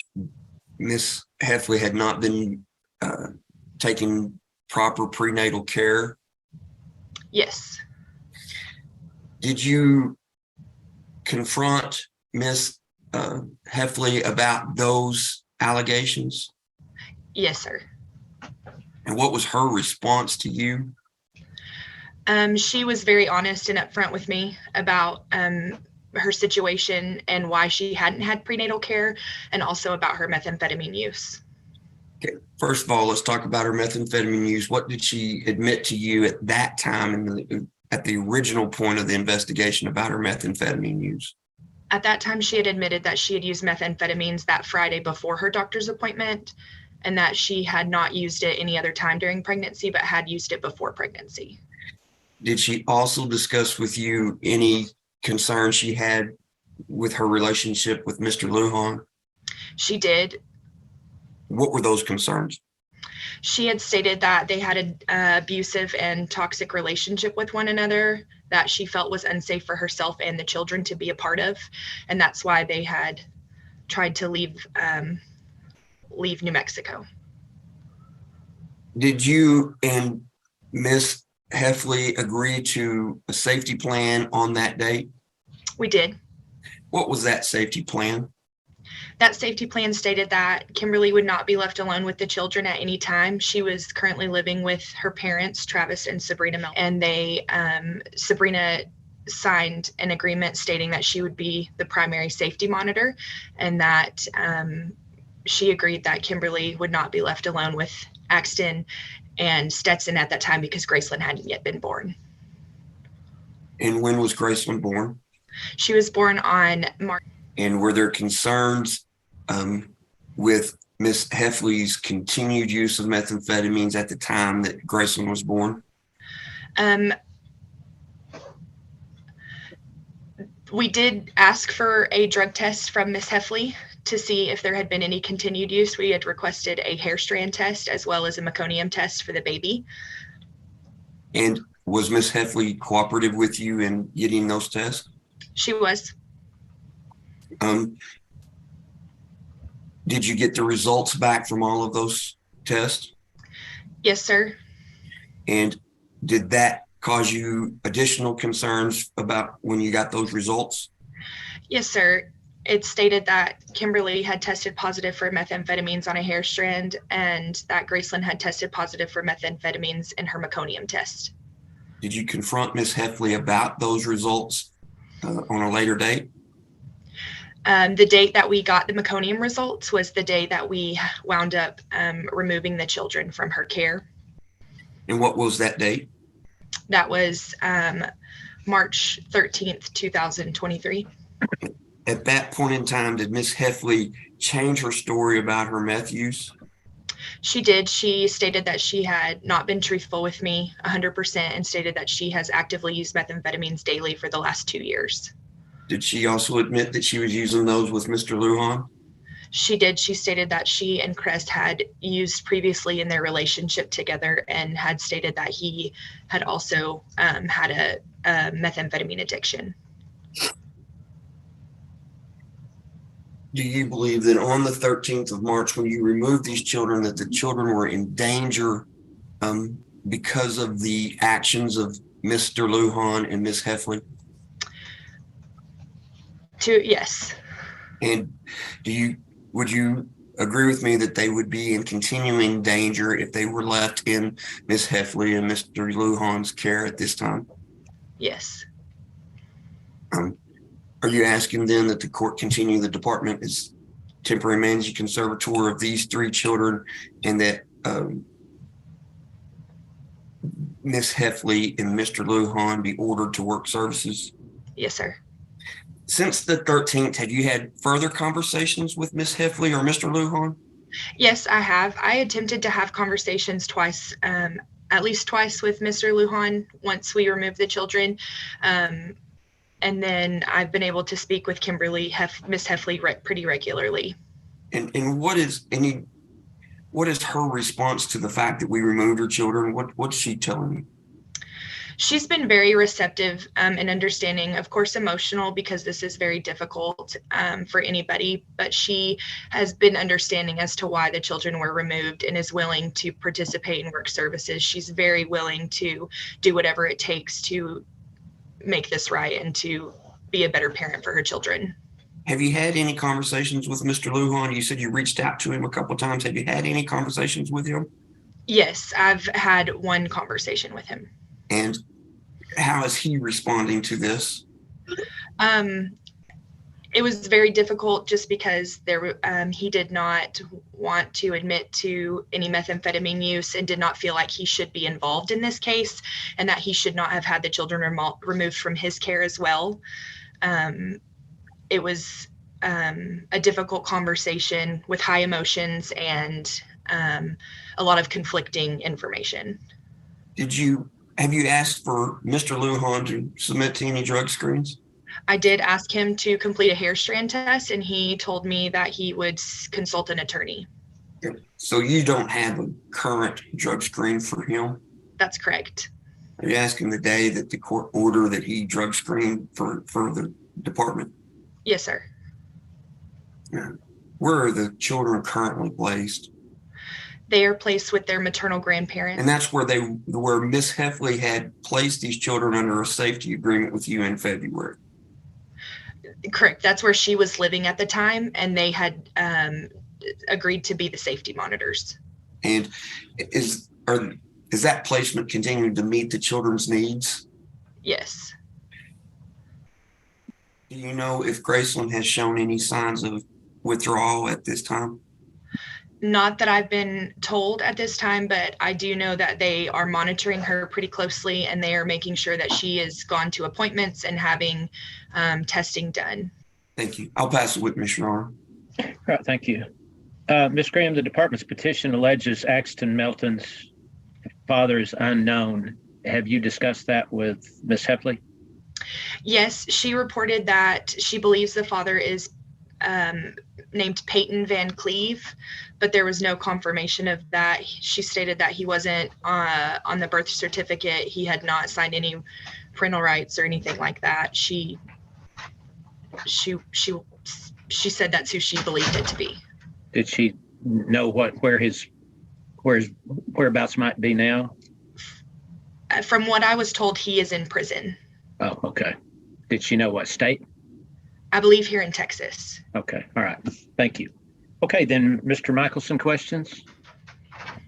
Miss Heffley had not been taking proper prenatal care? Yes, Did you confront Miss Heffley about those allegations? yes, sir. And what was her response to you? She was very honest and upfront with me about her situation and why she hadn't had prenatal care, and also about her methamphetamine use. Okay, first of all, let's talk about her methamphetamine use. What did she admit to you at that time at the original point of the investigation about her methamphetamine use? At that time, she had admitted that she had used methamphetamines that Friday before her doctor's appointment, and that she had not used it any other time during pregnancy, but had used it before pregnancy. Did she also discuss with you any concerns she had with her relationship with Mr. Lujan? She did. What were those concerns? She had stated that they had an abusive and toxic relationship with one another that she felt was unsafe for herself and the children to be a part of. And that's why they had tried to leave New Mexico. Did you and Miss Heffley agree to a safety plan on that date? We did. What was that safety plan? That safety plan stated that Kimberly would not be left alone with the children at any time. She was currently living with her parents, Travis and Sabrina, and Sabrina signed an agreement stating that she would be the primary safety monitor, and that she agreed that Kimberly would not be left alone with Axton and Stetson at that time because Gracelyn hadn't yet been born. And when was Gracelyn born? She was born on March. And were there concerns with Miss Heffley's continued use of methamphetamines at the time that Gracelyn was born? We did ask for a drug test from Miss Heffley to see if there had been any continued use. We had requested a hair strand test as well as a meconium test for the baby. And was Miss Heffley cooperative with you in getting those tests? She was. Did you get the results back from all of those tests? Yes, sir. And did that cause you additional concerns about when you got those results? Yes, sir. It stated that Kimberly had tested positive for methamphetamines on a hair strand and that Graceland had tested positive for methamphetamines in her meconium test. Did you confront Ms. Heffley about those results on a later date? The date that we got the meconium results was the day that we wound up removing the children from her care. And what was that date? That was March 13th, 2023. At that point in time, did Ms. Heffley change her story about her meth use? She did. She stated that she had not been truthful with me 100% and stated that she has actively used methamphetamines daily for the last 2 years. Did she also admit that she was using those with Mr. Lujan? She did. She stated that she and Crest had used previously in their relationship together and had stated that he had also had a methamphetamine addiction. Do you believe that on the 13th of March, when you removed these children, that the children were in danger because of the actions of Mr. Lujan and Ms. Heffley? Yes. And would you agree with me that they would be in continuing danger if they were left in Ms. Heffley and Mr. Lujan's care at this time? Yes. Are you asking then that the court continue the department as temporary managing conservator of these 3 children and that Ms. Heffley and Mr. Lujan be ordered to work services? Yes, sir. Since the 13th, have you had further conversations with Ms. Heffley or Mr. Lujan? Yes, I have. I attempted to have conversations twice, at least twice with Mr. Lujan once we removed the children. And then I've been able to speak with Kimberly, Ms. Heffley pretty regularly. And what is her response to the fact that we removed her children? What's she telling you? She's been very receptive and understanding, of course, emotional because this is very difficult for anybody, but she has been understanding as to why the children were removed and is willing to participate in work services. She's very willing to do whatever it takes to make this right and to be a better parent for her children. Have you had any conversations with Mr. Lujan? You said you reached out to him a couple of times. Have you had any conversations with him? Yes, I've had one conversation with him. And how is he responding to this? It was very difficult just because he did not want to admit to any methamphetamine use and did not feel like he should be involved in this case and that he should not have had the children removed from his care as well. It was a difficult conversation with high emotions and a lot of conflicting information. Have you asked for Mr. Lujan to submit to any drug screens? I did ask him to complete a hair strand test, and he told me that he would consult an attorney. So you don't have a current drug screen for him? That's correct. Are you asking the day that the court order that he drug screen for the department? Yes, sir. Where are the children currently placed? They are placed with their maternal grandparents. And that's where Miss Heffley had placed these children under a safety agreement with you in February. Correct. That's where she was living at the time, and they had agreed to be the safety monitors. And is that placement continuing to meet the children's needs? Yes. Do you know if Graceland has shown any signs of withdrawal at this time? Not that I've been told at this time, but I do know that they are monitoring her pretty closely and they are making sure that she is gone to appointments and having testing done. Thank you. I'll pass it with Ms. Schnar. All right, thank you. Ms. Graham, the department's petition alleges Axton Melton's father is unknown. Have you discussed that with Ms. Heffley? Yes, she reported that she believes the father is named Peyton Van Cleve, but there was no confirmation of that. She stated that he wasn't on the birth certificate. He had not signed any parental rights or anything like that. She said that's who she believed it to be. Did she know where his whereabouts might be now? From what I was told, he is in prison. Oh, okay. Did she know what state? I believe here in Texas. Okay, all right. Thank you. Okay, then, Mr. Michelson, questions?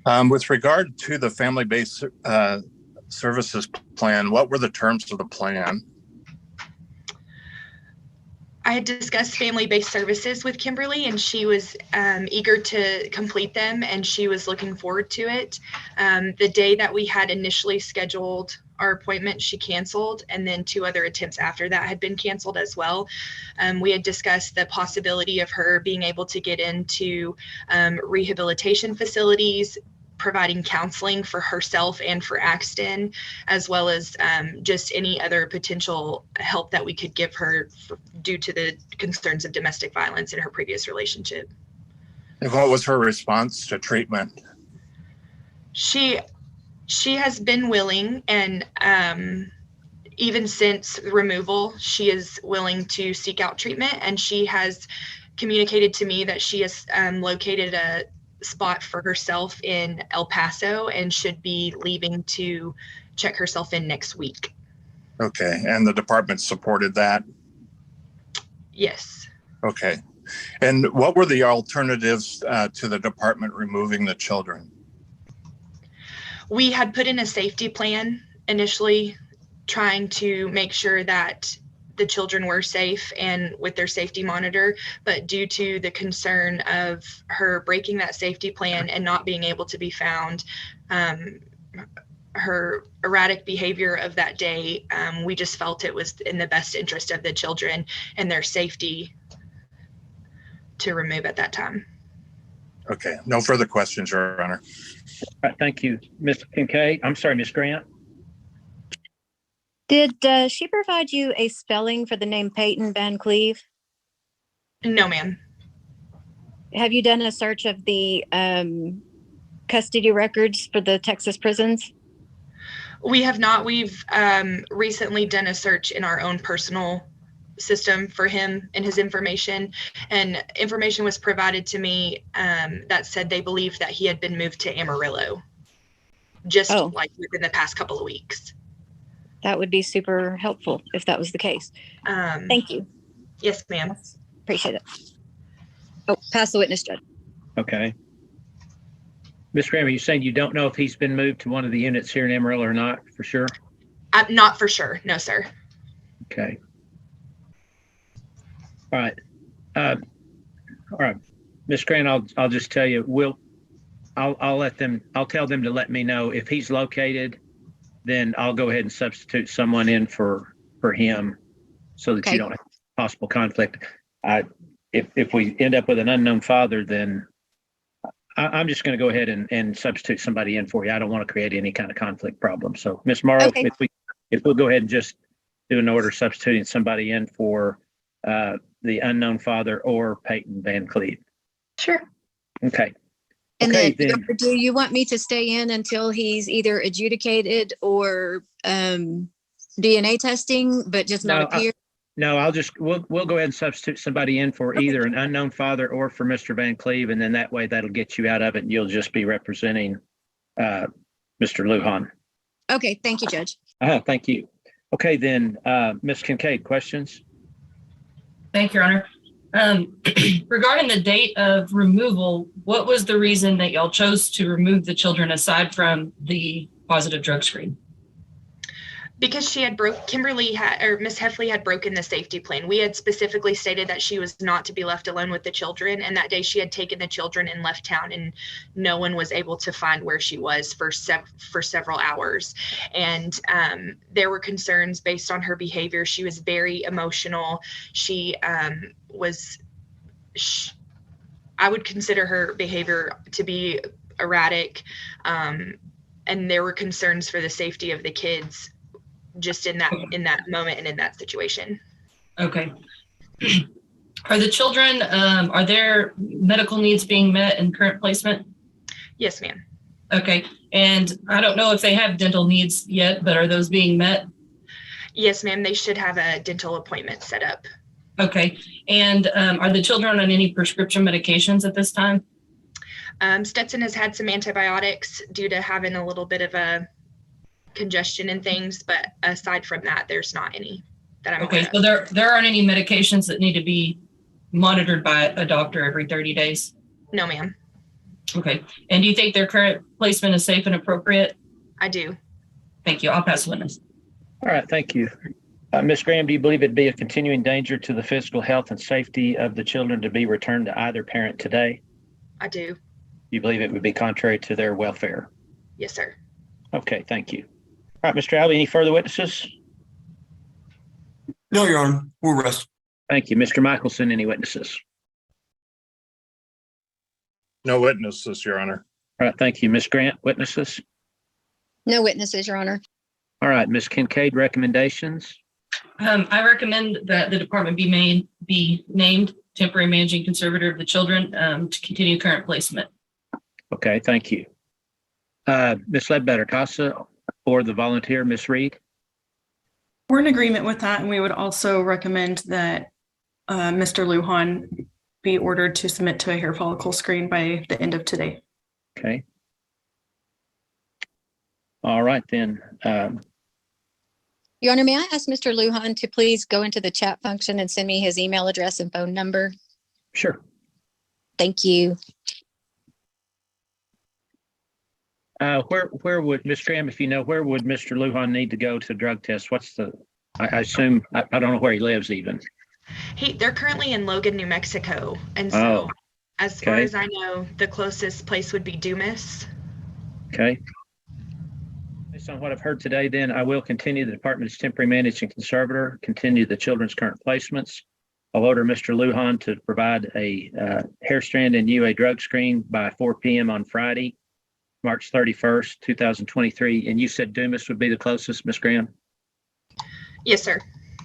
With regard to the family-based services plan, what were the terms of the plan? I had discussed family-based services with Kimberly, and she was eager to complete them, and she was looking forward to it. The day that we had initially scheduled our appointment, she canceled, and then 2 other attempts after that had been canceled as well. We had discussed the possibility of her being able to get into rehabilitation facilities, providing counseling for herself and for Axton, as well as just any other potential help that we could give her due to the concerns of domestic violence in her previous relationship. And what was her response to treatment? She has been willing, and even since removal, she is willing to seek out treatment, and she has communicated to me that she has located a spot for herself in El Paso and should be leaving to check herself in next week. Okay, and the department supported that? Yes. Okay, and what were the alternatives to the department removing the children? We had put in a safety plan initially, trying to make sure that the children were safe and with their safety monitor, but due to the concern of her breaking that safety plan and not being able to be found, her erratic behavior of that day, we just felt it was in the best interest of the children and their safety to remove at that time. Okay, no further questions, Your Honor. All right, thank you. Ms. Kincaid, I'm sorry, Ms. Grant. Did she provide you a spelling for the name Peyton Van Cleve? No, ma'am. Have you done a search of the custody records for the Texas prisons? We have not. We've recently done a search in our own personal system for him and his information, and information was provided to me that said they believed that he had been moved to Amarillo just like within the past couple of weeks. That would be super helpful if that was the case. Thank you. Yes, ma'am. Appreciate it. Oh, pass the witness, Judge. Okay. Ms. Graham, are you saying you don't know if he's been moved to one of the units here in Amarillo or not, for sure? Not for sure. No, sir. Okay. All right. All right. Ms. Grant, I'll just tell you, I'll tell them to let me know if he's located, then I'll go ahead and substitute someone in for him so that you don't have possible conflict. If we end up with an unknown father, then I'm just going to go ahead and substitute somebody in for you. I don't want to create any kind of conflict problem. So Ms. Morrow, if we'll go ahead and just do an order substituting somebody in for the unknown father or Peyton Van Cleve. Sure. Okay. And okay, then do you want me to stay in until he's either adjudicated or DNA testing, but just not appear? No, we'll go ahead and substitute somebody in for either an unknown father or for Mr. Van Cleve, and then that way that'll get you out of it and you'll just be representing Mr. Lujan. Okay, thank you, Judge. Thank you. Okay, then Ms. Kincaid, questions? Thank you, Your Honor. Regarding the date of removal, what was the reason that y'all chose to remove the children aside from the positive drug screen? Because Miss Heffley had broken the safety plan. We had specifically stated that she was not to be left alone with the children, and that day she had taken the children and left town, and no one was able to find where she was for several hours. And there were concerns based on her behavior. She was very emotional. I would consider her behavior to be erratic, and there were concerns for the safety of the kids just in that moment and in that situation. Okay. Are the children, are their medical needs being met in current placement? Yes, ma'am. Okay. And I don't know if they have dental needs yet, but are those being met? Yes, ma'am. They should have a dental appointment set up. Okay. And are the children on any prescription medications at this time? Stetson has had some antibiotics due to having a little bit of a congestion and things, but aside from that, there's not any that I'm Okay, aware so of. there aren't any medications that need to be monitored by a doctor every 30 days? No, ma'am. Okay, and do you think their current placement is safe and appropriate? I do. Thank you. I'll pass the witness. All right, thank you. Ms. Graham, do you believe it'd be a continuing danger to the physical health and safety of the children to be returned to either parent today? I do. You believe it would be contrary to their welfare? Yes, sir. Okay, thank you. All right, Mr. Albee, any further witnesses? No, Your Honor, we'll rest. Thank you. Mr. Michelson, any witnesses? No witnesses, Your Honor. All right, thank you. Ms. Grant, witnesses? No witnesses, Your Honor. All right, Ms. Kincaid, recommendations? I recommend that the department be named temporary managing conservator of the children to continue current placement. Okay, thank you. Ms. Ledbetter Casa or the volunteer, Ms. Reed? We're in agreement with that, and we would also recommend that Mr. Lujan be ordered to submit to a hair follicle screen by the end of today. Okay. All right, then. Your Honor, may I ask Mr. Lujan to please go into the chat function and send me his email address and phone number? Sure. Thank you. Where would, Ms. Graham, if you know, where would Mr. Lujan need to go to drug test? What's the, I assume, I don't know where he lives even. They're currently in Logan, New Mexico. And Oh, so as far okay. as I know, the closest place would be Dumas. Okay. Based on what I've heard today, then I will continue the department's temporary managing conservator, continue the children's current placements. I'll order Mr. Lujan to provide a hair strand and you a drug screen by 4 p.m. on Friday, March 31st, 2023. And you said Dumas would be the closest, Ms. Graham? Yes, sir.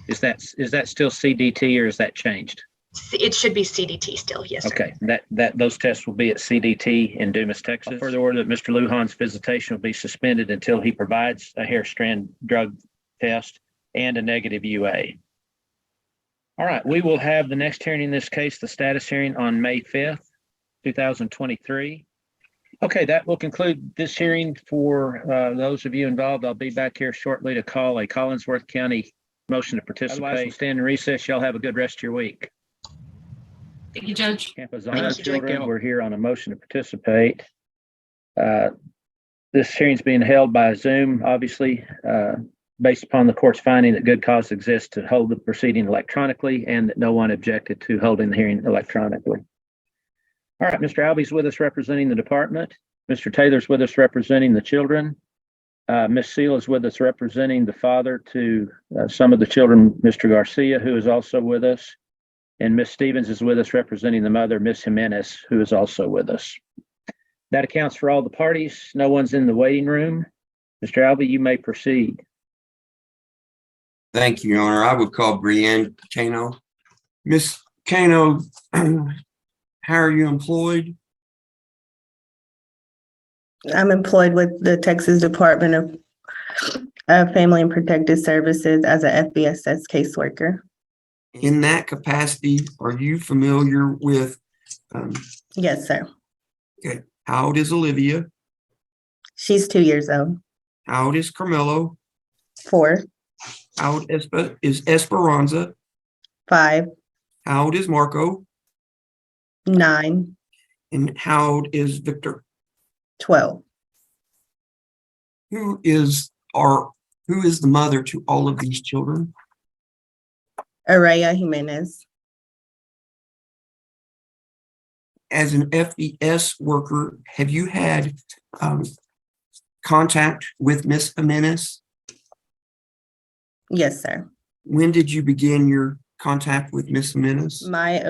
Is that still CDT or is that changed? It should be CDT still. Yes, sir. Okay, those tests will be at CDT in Dumas, Texas. Further order that Mr. Lujan's visitation will be suspended until he provides a hair strand drug test and a negative UA. All right, we will have the next hearing in this case, the status hearing on May 5th, 2023. Okay, that will conclude this hearing for those of you involved. I'll be back here shortly to call a Collinsworth County motion to participate. Otherwise, we'll stand in recess. Y'all have a good rest of your week. Thank you, Judge. Campazana children, we're here on a motion to participate. This hearing's being held by Zoom, obviously, based upon the court's finding that good cause exists to hold the proceeding electronically and that no one objected to holding the hearing electronically. All right, Mr. Albee's with us representing the department. Mr. Taylor's with us representing the children. Ms. Seal is with us representing the father to some of the children, Mr. Garcia, who is also with us. And Ms. Stevens is with us representing the mother, Ms. Jimenez, who is also with us. That accounts for all the parties. No one's in the waiting room. Mr. Albee, you may proceed. Thank you, Your Honor. I would call Brianne Cano. Miss Cano, how are you employed? I'm employed with the Texas Department of Family and Protective Services as a FBSS caseworker. In that capacity, are you familiar with? Yes, sir. Okay. How old is Olivia? She's 2 years old. How old is Carmelo? 4. How old is Esperanza? 5. How old is Marco? 9. And how old is Victor? 12. Who is the mother to all of these children? Araya Jimenez. As an FBS worker, have you had contact with Miss Jimenez? Yes, sir. When did you begin your contact with Miss Jimenez? My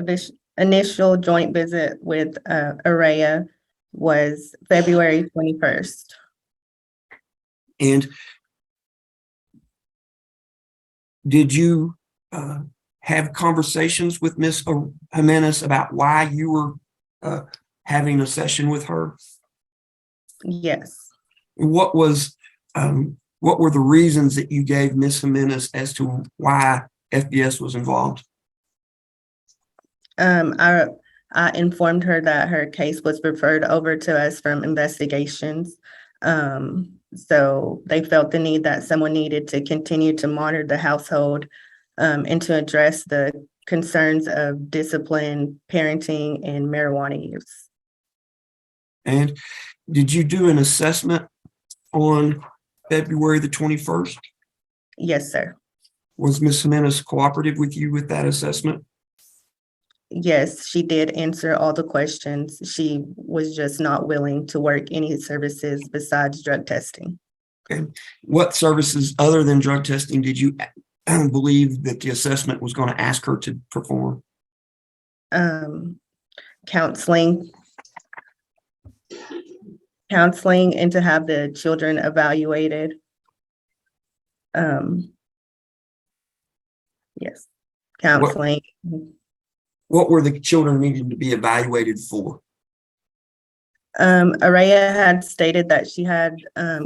initial joint visit with Araya was February 21st. And did you have conversations with Miss Jimenez about why you were having a session with her? Yes. What were the reasons that you gave Miss Jimenez as to why FBS was involved? I informed her that her case was referred over to us from investigations, So they felt the need that someone needed to continue to monitor the household and to address the concerns of discipline, parenting, and marijuana use. And did you do an assessment on February the 21st? Yes, sir. Was Ms. Jimenez cooperative with you with that assessment? Yes, she did answer all the questions. She was just not willing to work any services besides drug testing. Okay. What services other than drug testing did you believe that the assessment was going to ask her to perform? Counseling and to have the children evaluated. Yes, counseling. What were the children needing to be evaluated for? Araya had stated that she had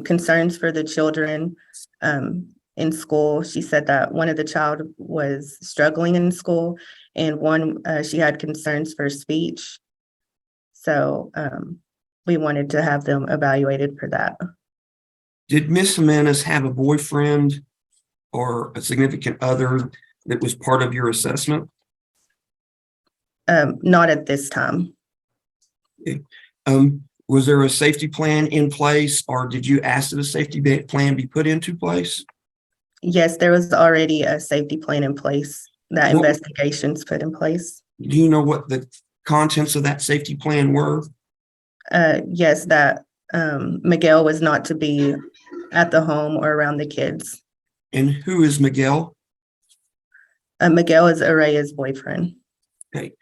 concerns for the children in school. She said that one of the child was struggling in school, and one she had concerns for speech. So we wanted to have them evaluated for that. Did Ms. Jimenez have a boyfriend or a significant other that was part of your assessment? Not at this time. Okay. Was there a safety plan in place, or did you ask that a safety plan be put into place? Yes, there was already a safety plan in place that investigations put in place. Do you know what the contents of that safety plan were? Yes, that Miguel was not to be at the home or around the kids. And who is Miguel? Miguel is Araya's boyfriend. Okay.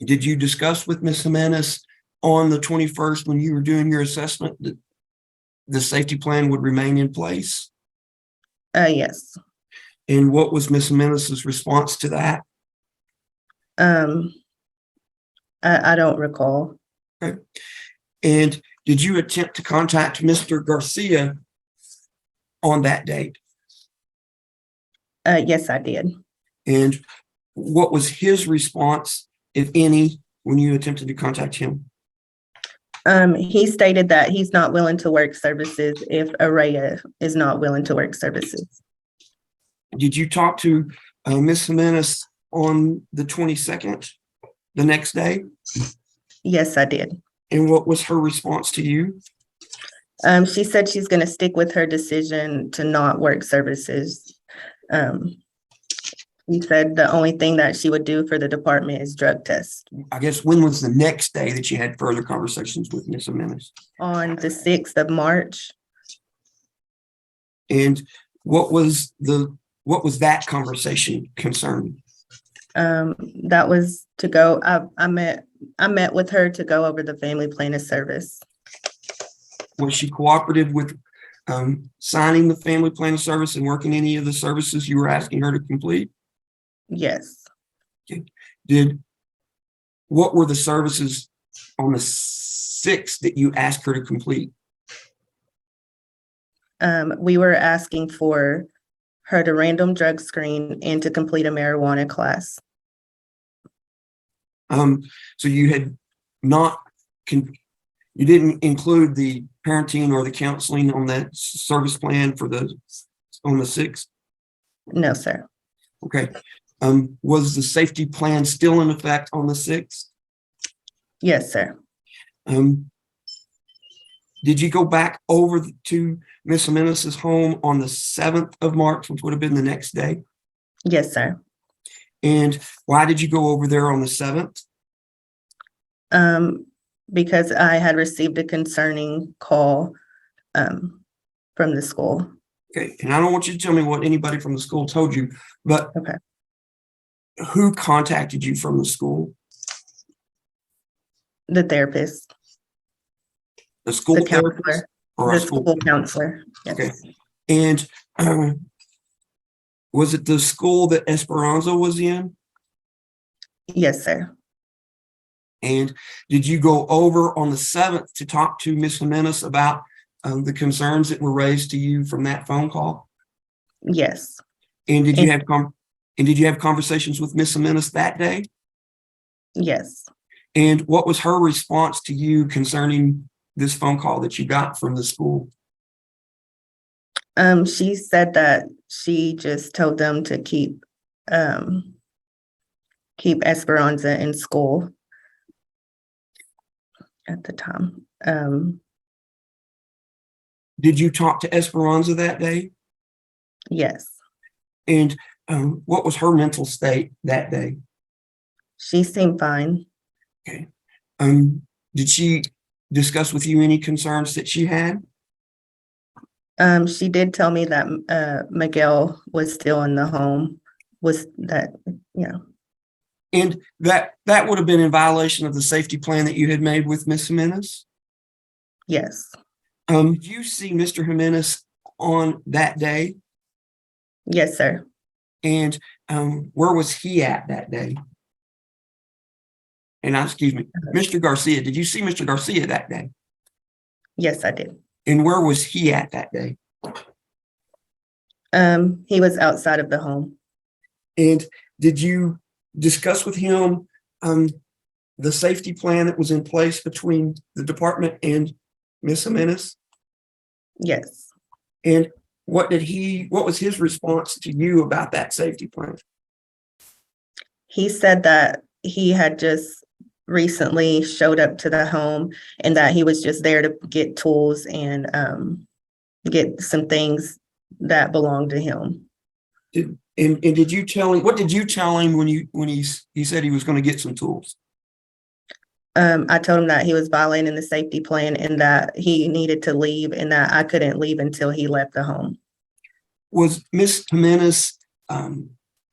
Did you discuss with Ms. Jimenez on the 21st when you were doing your assessment that the safety plan would remain in place? Yes. And what was Ms. Jimenez's response to that? I don't recall. Okay. And did you attempt to contact Mr. Garcia on that date? Yes, I did. And what was his response, if any, when you attempted to contact him? He stated that he's not willing to work services if Araya is not willing to work services. Did you talk to Ms. Jimenez on the 22nd, the next day? Yes, I did. And what was her response to you? She said she's going to stick with her decision to not work services. He said the only thing that she would do for the department is drug test. I guess when was the next day that you had further conversations with Ms. Jimenez? On the 6th of March. And what was that conversation concerning? That was to go. I met with her to go over the family plan of service. Was she cooperative with signing the family plan of service and working any of the services you were asking her to complete? Yes. Okay. What were the services on the 6th that you asked her to complete? We were asking for her to random drug screen and to complete a marijuana class. So you had not, you didn't include the parenting or the counseling on that service plan on the 6th? No, sir. Okay. Was the safety plan still in effect on the 6th? Yes, sir. Did you go back over to Ms. Jimenez's home on the 7th of March, which would have been the next day? Yes, sir. And why did you go over there on the 7th? Because I had received a concerning call from the school. Okay, and I don't want you to tell me what anybody from the school told you, but okay, who contacted you from the school? The therapist. The school the therapist? counselor. Or the a school counselor. Yes. Okay. And was it the school that Esperanza was in? Yes, sir. And did you go over on the 7th to talk to Ms. Jimenez about the concerns that were raised to you from that phone call? Yes. And did you have conversations with Ms. Jimenez that day? Yes. And what was her response to you concerning this phone call that you got from the school? She said that she just told them to keep Esperanza in school at the time. Did you talk to Esperanza that day? Yes, And what was her mental state that day? she seemed fine. Okay. Did she discuss with you any concerns that she had? She did tell me that Miguel was still in the home. Was that, yeah. And that would have been in violation of the safety plan that you had made with Miss Jimenez? Yes, Did you see Mr. Jimenez on that day? yes, sir. And where was he at that day? And excuse me, Mr. Garcia, did you see Mr. Garcia that day? Yes, I did. And where was he at that day? He was outside of the home. And did you discuss with him the safety plan that was in place between the department and Miss Jimenez? Yes. And what was his response to you about that safety plan? He said that he had just recently showed up to the home and that he was just there to get tools and get some things that belonged to him. Did you tell him, what did you tell him when he said he was going to get some tools? I told him that he was violating the safety plan and that he needed to leave and that I couldn't leave until he left the home. Was Miss Jimenez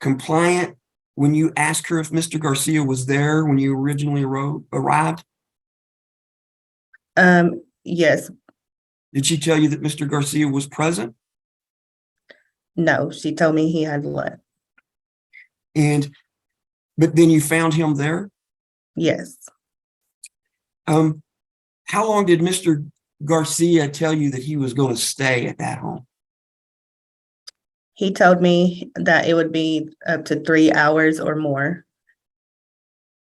compliant when you asked her if Mr. Garcia was there when you originally arrived? Yes. Did she tell you that Mr. Garcia was present? No, she told me he had left. But then you found him there? Yes. How long did Mr. Garcia tell you that he was going to stay at that home? He told me that it would be up to 3 hours or more.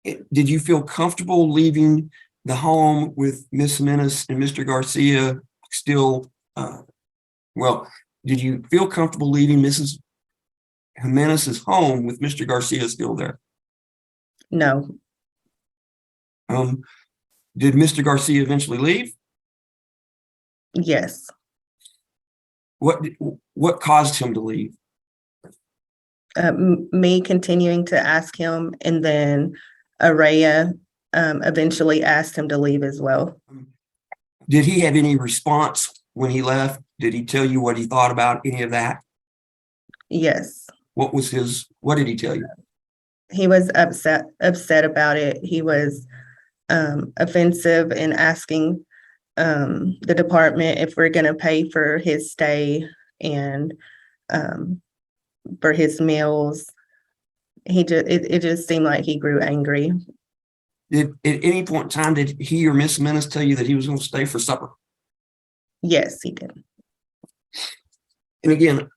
Did you feel comfortable leaving the home with Miss Jimenez and Mr. Garcia still? Did you feel comfortable leaving Mrs. Jimenez's home with Mr. Garcia still there? No. Did Mr. Garcia eventually leave? Yes. What caused him to leave? Me continuing to ask him, and then Araya eventually asked him to leave as well. Did he have any response when he left? Did he tell you what he thought about any of that? Yes. What did he tell you? He was upset about it. He was offensive in asking the department if we're going to pay for his stay and for his meals. It just seemed like he grew angry. At any point in time, did he or Miss Jimenez tell you that he was going to stay for supper? Yes, he did. And again,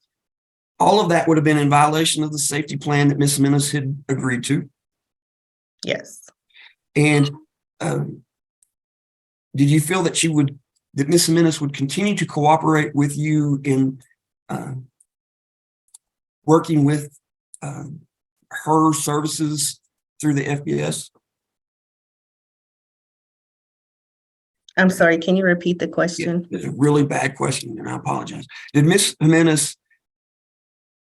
all of that would have been in violation of the safety plan that Miss Jimenez had agreed to. Yes. And did you feel that that Miss Jimenez would continue to cooperate with you in working with her services through the FBS? I'm sorry, can you repeat the question? Yeah, it's a really bad question, and I apologize. Did Miss Jimenez,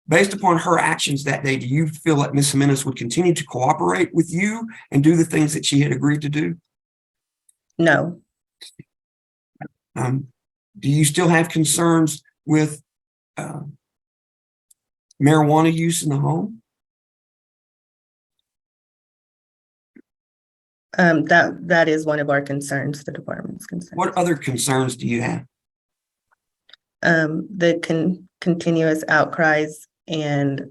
based upon her actions that day, do you feel like Miss Jimenez would continue to cooperate with you and do the things that she had agreed to do? No. Do you still have concerns with marijuana use in the home? That is one of our concerns, the department's concern. What other concerns do you have? The continuous outcries and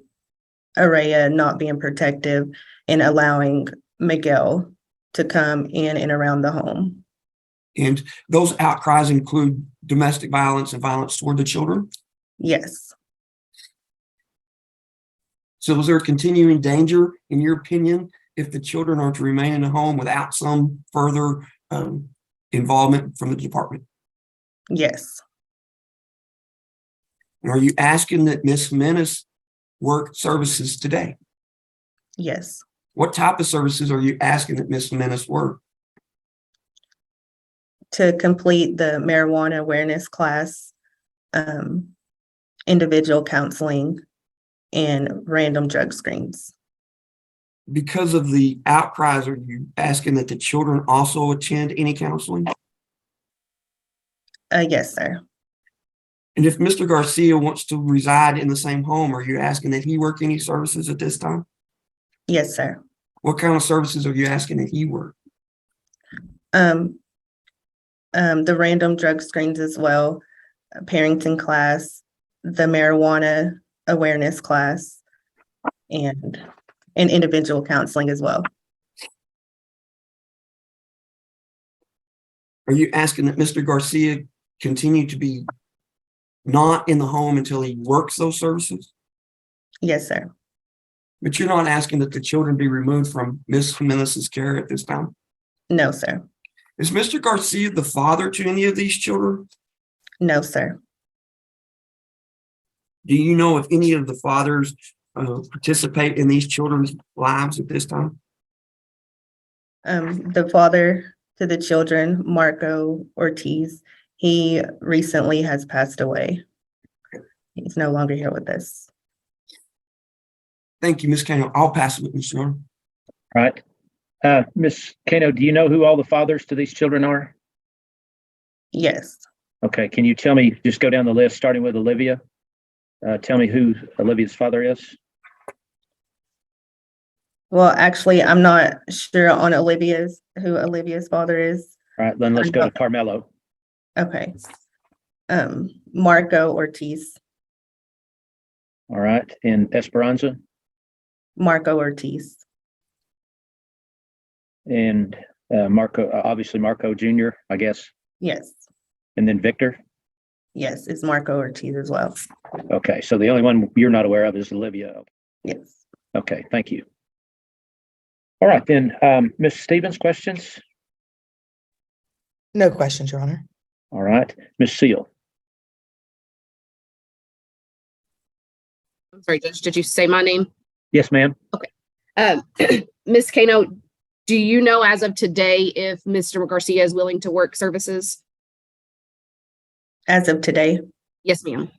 Araya not being protective and allowing Miguel to come in and around the home. And those outcries include domestic violence and violence toward the children? Yes. So is there a continuing danger, in your opinion, if the children are to remain in the home without some further involvement from the department? Yes, And are you asking that Ms. Jimenez work services today? yes. What type of services are you asking that Ms. Jimenez work? To complete the marijuana awareness class, individual counseling, and random drug screens. Because of the outcries, are you asking that the children also attend any counseling? Yes, sir. And if Mr. Garcia wants to reside in the same home, are you asking that he work any services at this time? Yes, sir. What kind of services are you asking that he work? The random drug screens as well, a parenting class, the marijuana awareness class, and individual counseling as well. Are you asking that Mr. Garcia continue to be not in the home until he works those services? Yes, sir. But you're not asking that the children be removed from Ms. Jimenez's care at this time? No, sir. Is Mr. Garcia the father to any of these children? No, sir. Do you know if any of the fathers participate in these children's lives at this time? The father to the children, Marco Ortiz, he recently has passed away. He's no longer here with us. Thank you, Ms. Kano. I'll pass it with Ms. Snow. All right. Ms. Kano, do you know who all the fathers to these children are? Yes. Okay, can you tell me, just go down the list, starting with Olivia? Tell me who Olivia's father is. Well, actually, I'm not sure on who Olivia's father is. All right, then let's go to Carmelo. Okay. Marco Ortiz. All right, and Esperanza Marco Ortiz. and Marco, obviously Marco Jr., I guess, Yes. and then Victor. Yes, it's Marco Ortiz as well. Okay, so the only one you're not aware of is Olivia. Yes. Okay, thank you. All right, then, Ms. Stevens, questions? No questions, Your Honor. All right, Ms. Seal. I'm sorry, Judge, did you say my name? Yes, ma'am. Ms. Kano, do you know as of today if Mr. Garcia is willing to work services? As of today? Yes, ma'am.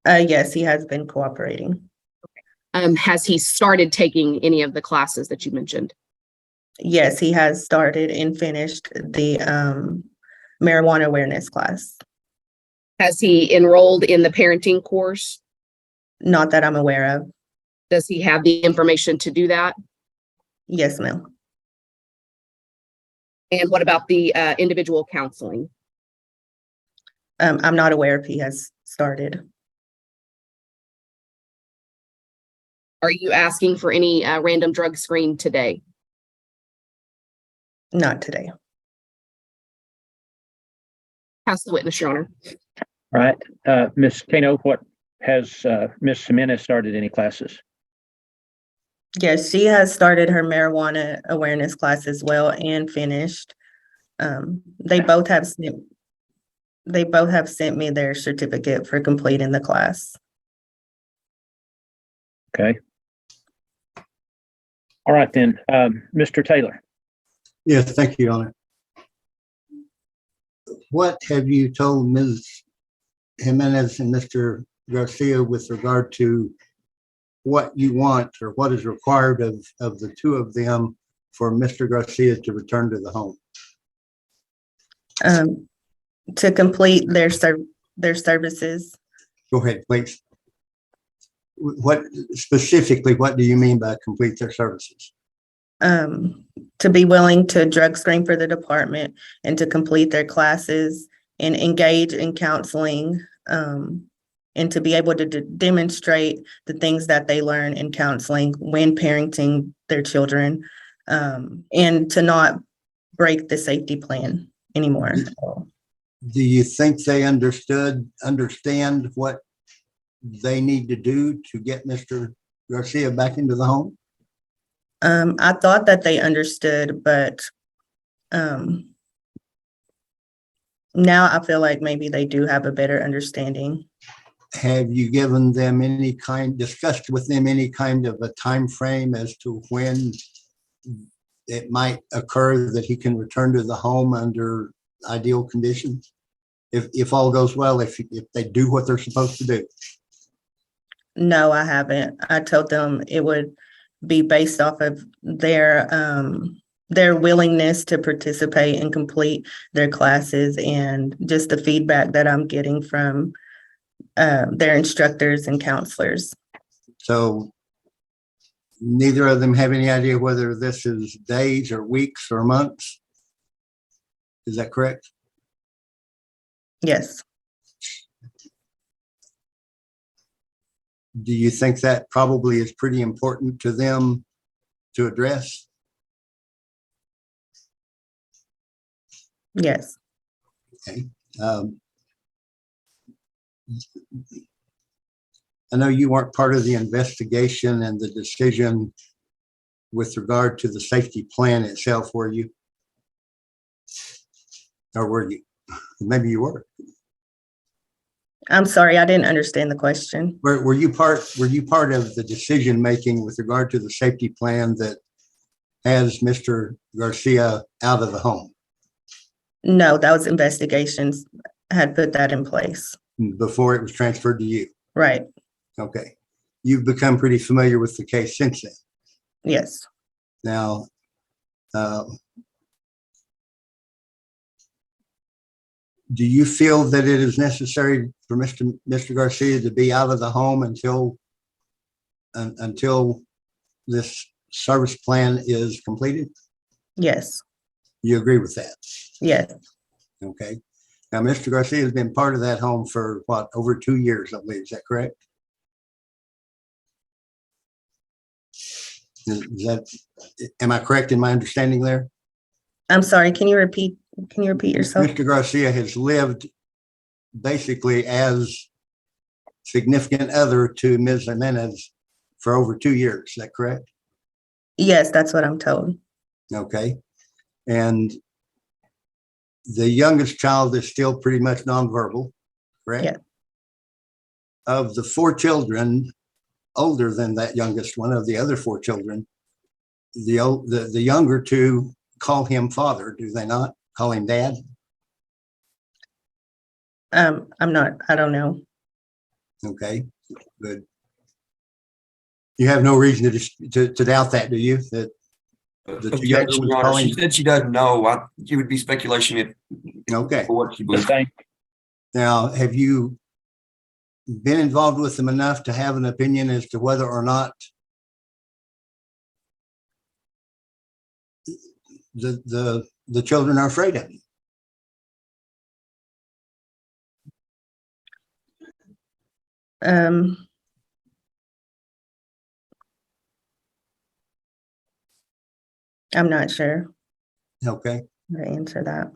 Yes, he has been cooperating. Has he started taking any of the classes that you mentioned? Yes, he has started and finished the marijuana awareness class. Has he enrolled in the parenting course? Not that I'm aware of. Does he have the information to do that? Yes, ma'am. And what about the individual counseling? I'm not aware if he has started. Are you asking for any random drug screen today? Not today. Pass the witness, Your Honor. All right, Ms. Kano, what has Ms. Jimenez started any classes? Yes, she has started her marijuana awareness class as well and finished. They both have sent me their certificate for completing the class. Okay. All right, then, Mr. Taylor. Yes, thank you, Your Honor. What have you told Ms. Jimenez and Mr. Garcia with regard to what you want or what is required of the two of them for Mr. Garcia to return to the home? To complete their services. Go ahead, please. What specifically, what do you mean by complete their services? To be willing to drug screen for the department and to complete their classes and engage in counseling, and to be able to demonstrate the things that they learn in counseling when parenting their children, and to not break the safety plan anymore. Do you think they understand what they need to do to get Mr. Garcia back into the home? I thought that they understood, but Now I feel like maybe they do have a better understanding. Have you given them discussed with them any kind of a time frame as to when it might occur that he can return to the home under ideal conditions? If all goes well, if they do what they're supposed to do? No, I haven't. I told them it would be based off of their willingness to participate and complete their classes and just the feedback that I'm getting from their instructors and counselors. So neither of them have any idea whether this is days or weeks or months? Is that correct? Yes. Do you think that probably is pretty important to them to address? Yes. Okay. I know you weren't part of the investigation and the decision with regard to the safety plan itself, were you? Or were you? Maybe you were. I'm sorry, I didn't understand the question. Were you part of the decision making with regard to the safety plan that has Mr. Garcia out of the home? No, that was investigations had put that in place. Before it was transferred to you? Right. Okay. You've become pretty familiar with the case since then? Yes. Now, do you feel that it is necessary for Mr. Garcia to be out of the home until this service plan is completed? Yes. You agree with that? Yes. Okay. Now, Mr. Garcia has been part of that home for what, over 2 years, I believe. Is that correct? Am I correct in my understanding there? I'm sorry, can you repeat yourself? Mr. Garcia has lived basically as significant other to Ms. Jimenez for over 2 years. Is that correct? Yes, that's what I'm told. Okay. And the youngest child is still pretty much nonverbal, correct? Yeah. Of the 4 children, older than that youngest one, of the other 4 children, the younger 2 call him father, do they not? Call him dad? I don't know. Okay, good. You have no reason to doubt that, do you? That the 2 younger Objection, ones Your Honor. calling? She said she doesn't know. It would be speculation if. Okay. For what she believes. Now, have you been involved with them enough to have an opinion as to whether or not the children are afraid of you? I'm not sure Okay. how to answer that.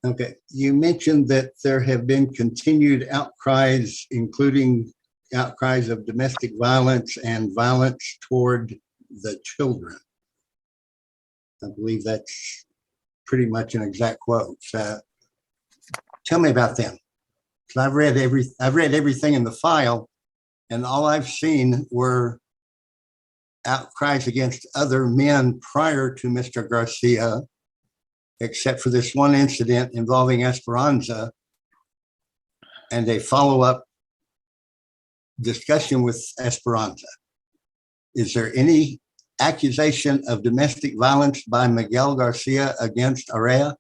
Okay. You mentioned that there have been continued outcries, including outcries of domestic violence and violence toward the children. I believe that's pretty much an exact quote. Tell me about them. 'Cause I've read everything in the file, and all I've seen were outcries against other men prior to Mr. Garcia, except for this one incident involving Esperanza and a follow-up discussion with Esperanza. Is there any accusation of domestic violence by Miguel Garcia against Area?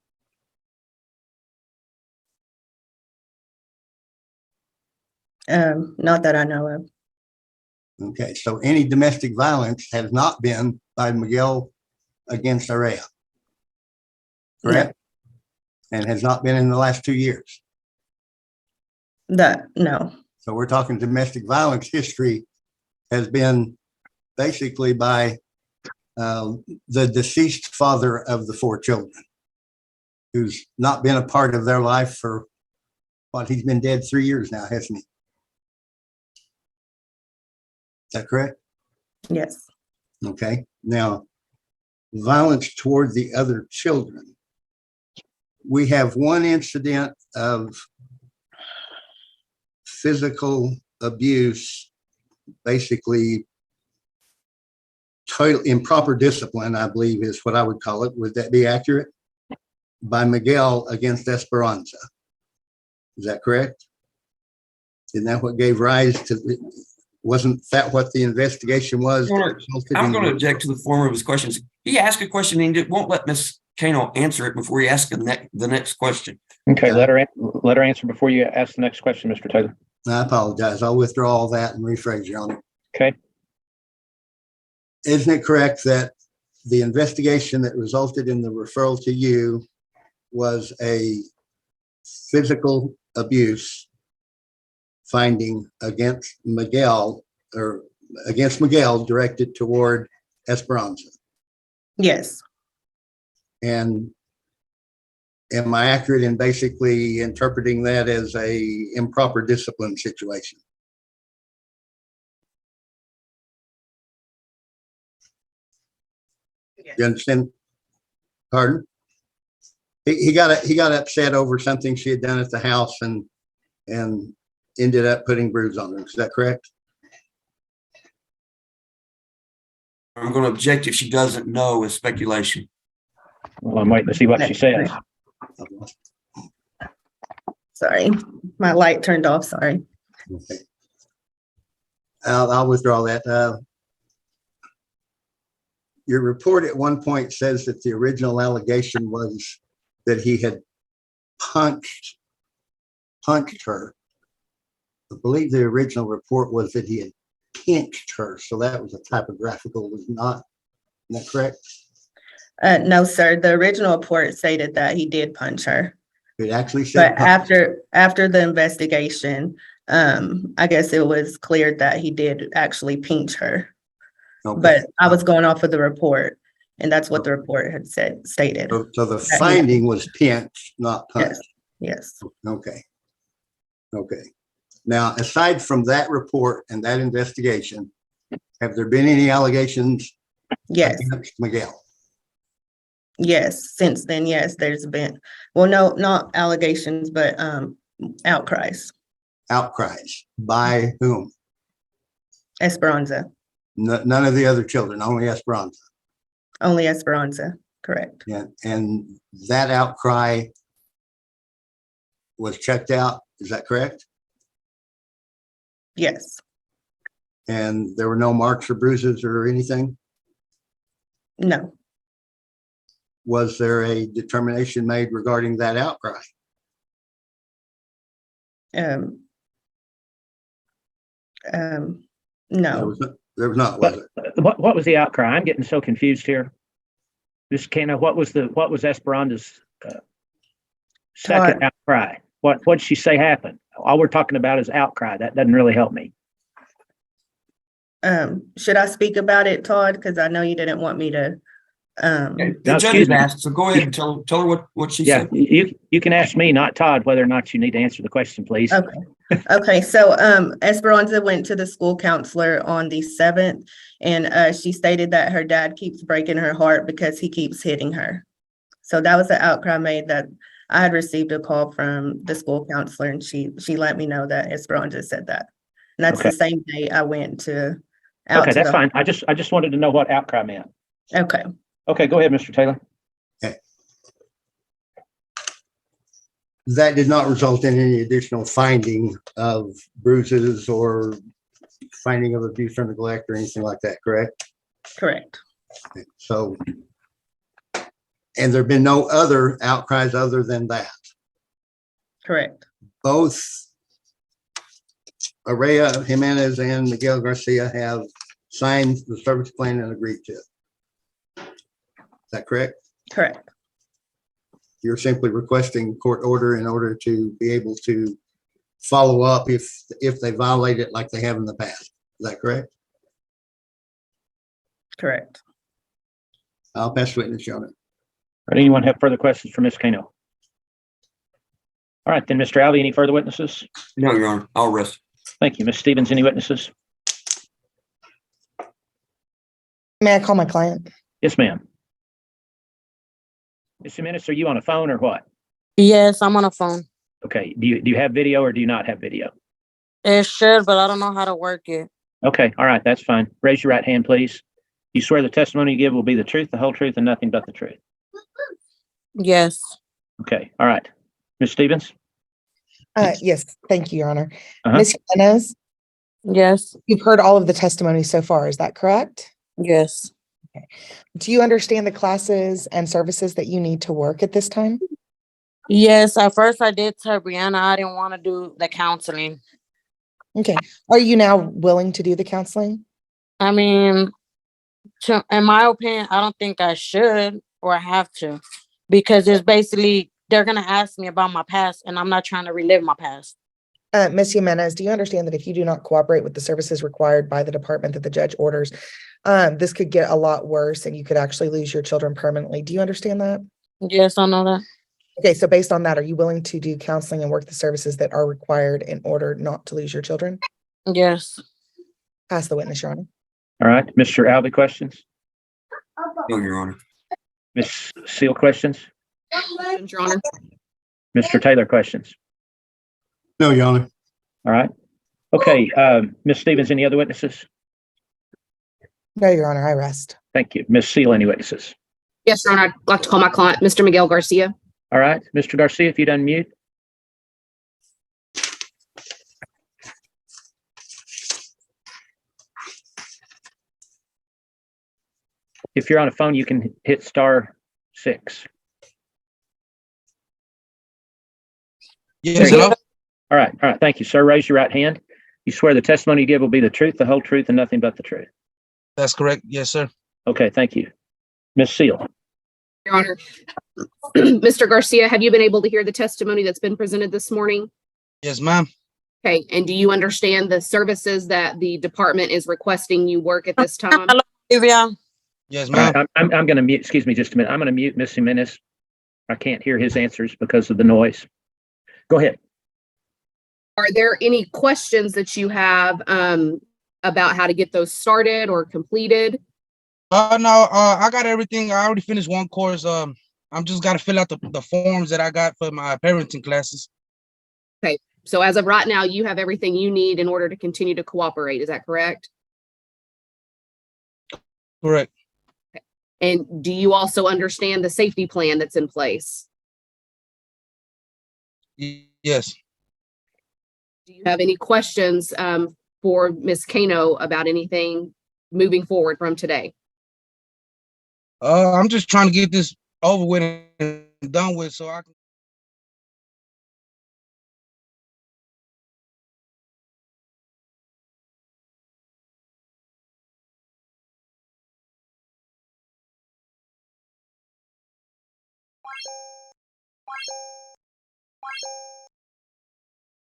Not that I know of. Okay, so any domestic violence has not been by Miguel against Area, correct? No. And has not been in the last 2 years? No. So we're talking domestic violence history has been basically by the deceased father of the 4 children, who's not been a part of their life for what, he's been dead 3 years now, hasn't he? Is that correct? Yes. Okay. Now, violence toward the other children. we have one incident of physical abuse, basically total improper discipline, I believe is what I would call it. Would that be accurate? By Miguel against Esperanza. Is that correct? Isn't that what gave rise to, wasn't that what the investigation was? I'm going to object to the form of his questions. He asked a question and he won't let Ms. Kano answer it before he asks the next question. Okay, let her answer before you ask the next question, Mr. Taylor. I apologize. I'll withdraw all that and rephrase, Your Honor. Okay. Isn't it correct that the investigation that resulted in the referral to you was a physical abuse finding against Miguel directed toward Esperanza? Yes. And am I accurate in basically interpreting that as a improper discipline situation? You understand? Pardon? He got upset over something she had done at the house and ended up putting bruise on her. Is that correct? I'm going to object if she doesn't know is speculation. Well, I'm waiting to see what she says. Sorry, my light turned off. Sorry. Okay. I'll withdraw that. Your report at one point says that the original allegation was that he had punched her. I believe the original report was that he had pinched her. So that was a typographical, was not. Is that correct? No, sir. The original report stated that he did punch her. It actually said. But after the investigation, I guess it was cleared that he did actually pinch her. Okay. But I was going off of the report, and that's what the report had stated. So the finding was pinch, not punch. Yes. Okay. Okay. Now, aside from that report and that investigation, have there been any allegations against Miguel? Yes. Since then, yes, there's been, well, no, not allegations, but outcries. Outcries by whom? Esperanza. None of the other children, only Esperanza. Only Esperanza, correct. Yeah, and that outcry was checked out. Is that correct? Yes. And there were no marks or bruises or anything? No. Was there a determination made regarding that outcry? No. There was not, was it? What was the outcry? I'm getting so confused here. Just what was Esperanza's second outcry? What did she say happened? All we're talking about is outcry. That doesn't really help me. Should I speak about it, Todd? Because I know you didn't want me to. The judge asked, so go ahead and tell her what she said. You can ask me, not Todd, whether or not you need to answer the question, please. Okay. Okay. So Esperanza went to the school counselor on the 7th, and she stated that her dad keeps breaking her heart because he keeps hitting her. So that was the outcry made, that I had received a call from the school counselor, and she let me know that Esperanza said that. And that's the same day I went to. Okay, that's fine. I just wanted to know what outcry meant. Okay. Okay, go ahead, Mr. Taylor. Okay. That did not result in any additional finding of bruises or finding of abuse or neglect or anything like that, correct? Correct. Okay. So, and there have been no other outcries other than that? Correct. Both Araya Jimenez and Miguel Garcia have signed the service plan and agreed to it. Is that correct? Correct. You're simply requesting court order in order to be able to follow up if they violate it like they have in the past. Is that correct? Correct. I'll pass witness, Your Honor. Anyone have further questions for Ms. Kano? All right, then, Mr. Alley, any further witnesses? No, Your Honor. I'll rest. Thank you. Ms. Stevens, any witnesses? May I call my client? Yes, ma'am. Mr. Minister, are you on a phone or what? Yes, I'm on a phone. Okay, do you have video or do you not have video? It should, but I don't know how to work it. Okay, all right, that's fine. Raise your right hand, please. You swear the testimony you give will be the truth, the whole truth, and nothing but the truth. Yes. Okay, all right. Ms. Stevens? Yes, thank you, Your Honor. Uh-huh. Ms. Jimenez, Yes. you've heard all of the testimony so far, is that correct? Yes. Do you understand the classes and services that you need to work at this time? Yes. At first, I did tell Brianna I didn't want to do the counseling. Okay. Are you now willing to do the counseling? I mean, in my opinion, I don't think I should or I have to, because it's basically they're gonna ask me about my past, and I'm not trying to relive my past. Ms. Jimenez, do you understand that if you do not cooperate with the services required by the department that the judge orders, this could get a lot worse and you could actually lose your children permanently? Do you understand that? Yes, I know that. Okay, so based on that, are you willing to do counseling and work the services that are required in order not to lose your children? Yes. Ask the witness, Your Honor. All right, Mr. Albee, questions? No, Your Honor. Ms. Seal, questions? Your Honor. Mr. Taylor, questions? No, Your Honor. All right. Okay, Ms. Stevens, any other witnesses? No, Your Honor, I rest. Thank you. Ms. Seal, any witnesses? Yes, Your Honor. I'd like to call my client, Mr. Miguel Garcia. All right, Mr. Garcia, if you'd unmute. If you're on a phone, you can hit *6. Yes, There you hello? go. All right. Thank you, sir. Raise your right hand. You swear the testimony you give will be the truth, the whole truth, and nothing but the truth. That's correct. Yes, sir. Okay, thank you. Ms. Seal. Your Honor. Mr. Garcia, have you been able to hear the testimony that's been presented this morning? Yes, ma'am. Okay, and do you understand the services that the department is requesting you work at this time? Olivia. Yes, All right, ma'am. I'm going to mute, excuse me just a minute. I'm going to mute Ms. Jimenez. I can't hear his answers because of the noise. Go ahead. Are there any questions that you have about how to get those started or completed? No, I got everything. I already finished one course. I'm just got to fill out the forms that I got for my parenting classes. Okay, so as of right now, you have everything you need in order to continue to cooperate. Is that correct? Correct. And do you also understand the safety plan that's in place? Yes. Do you have any questions for Ms. Kano about anything moving forward from today? I'm just trying to get this over with and done with so I can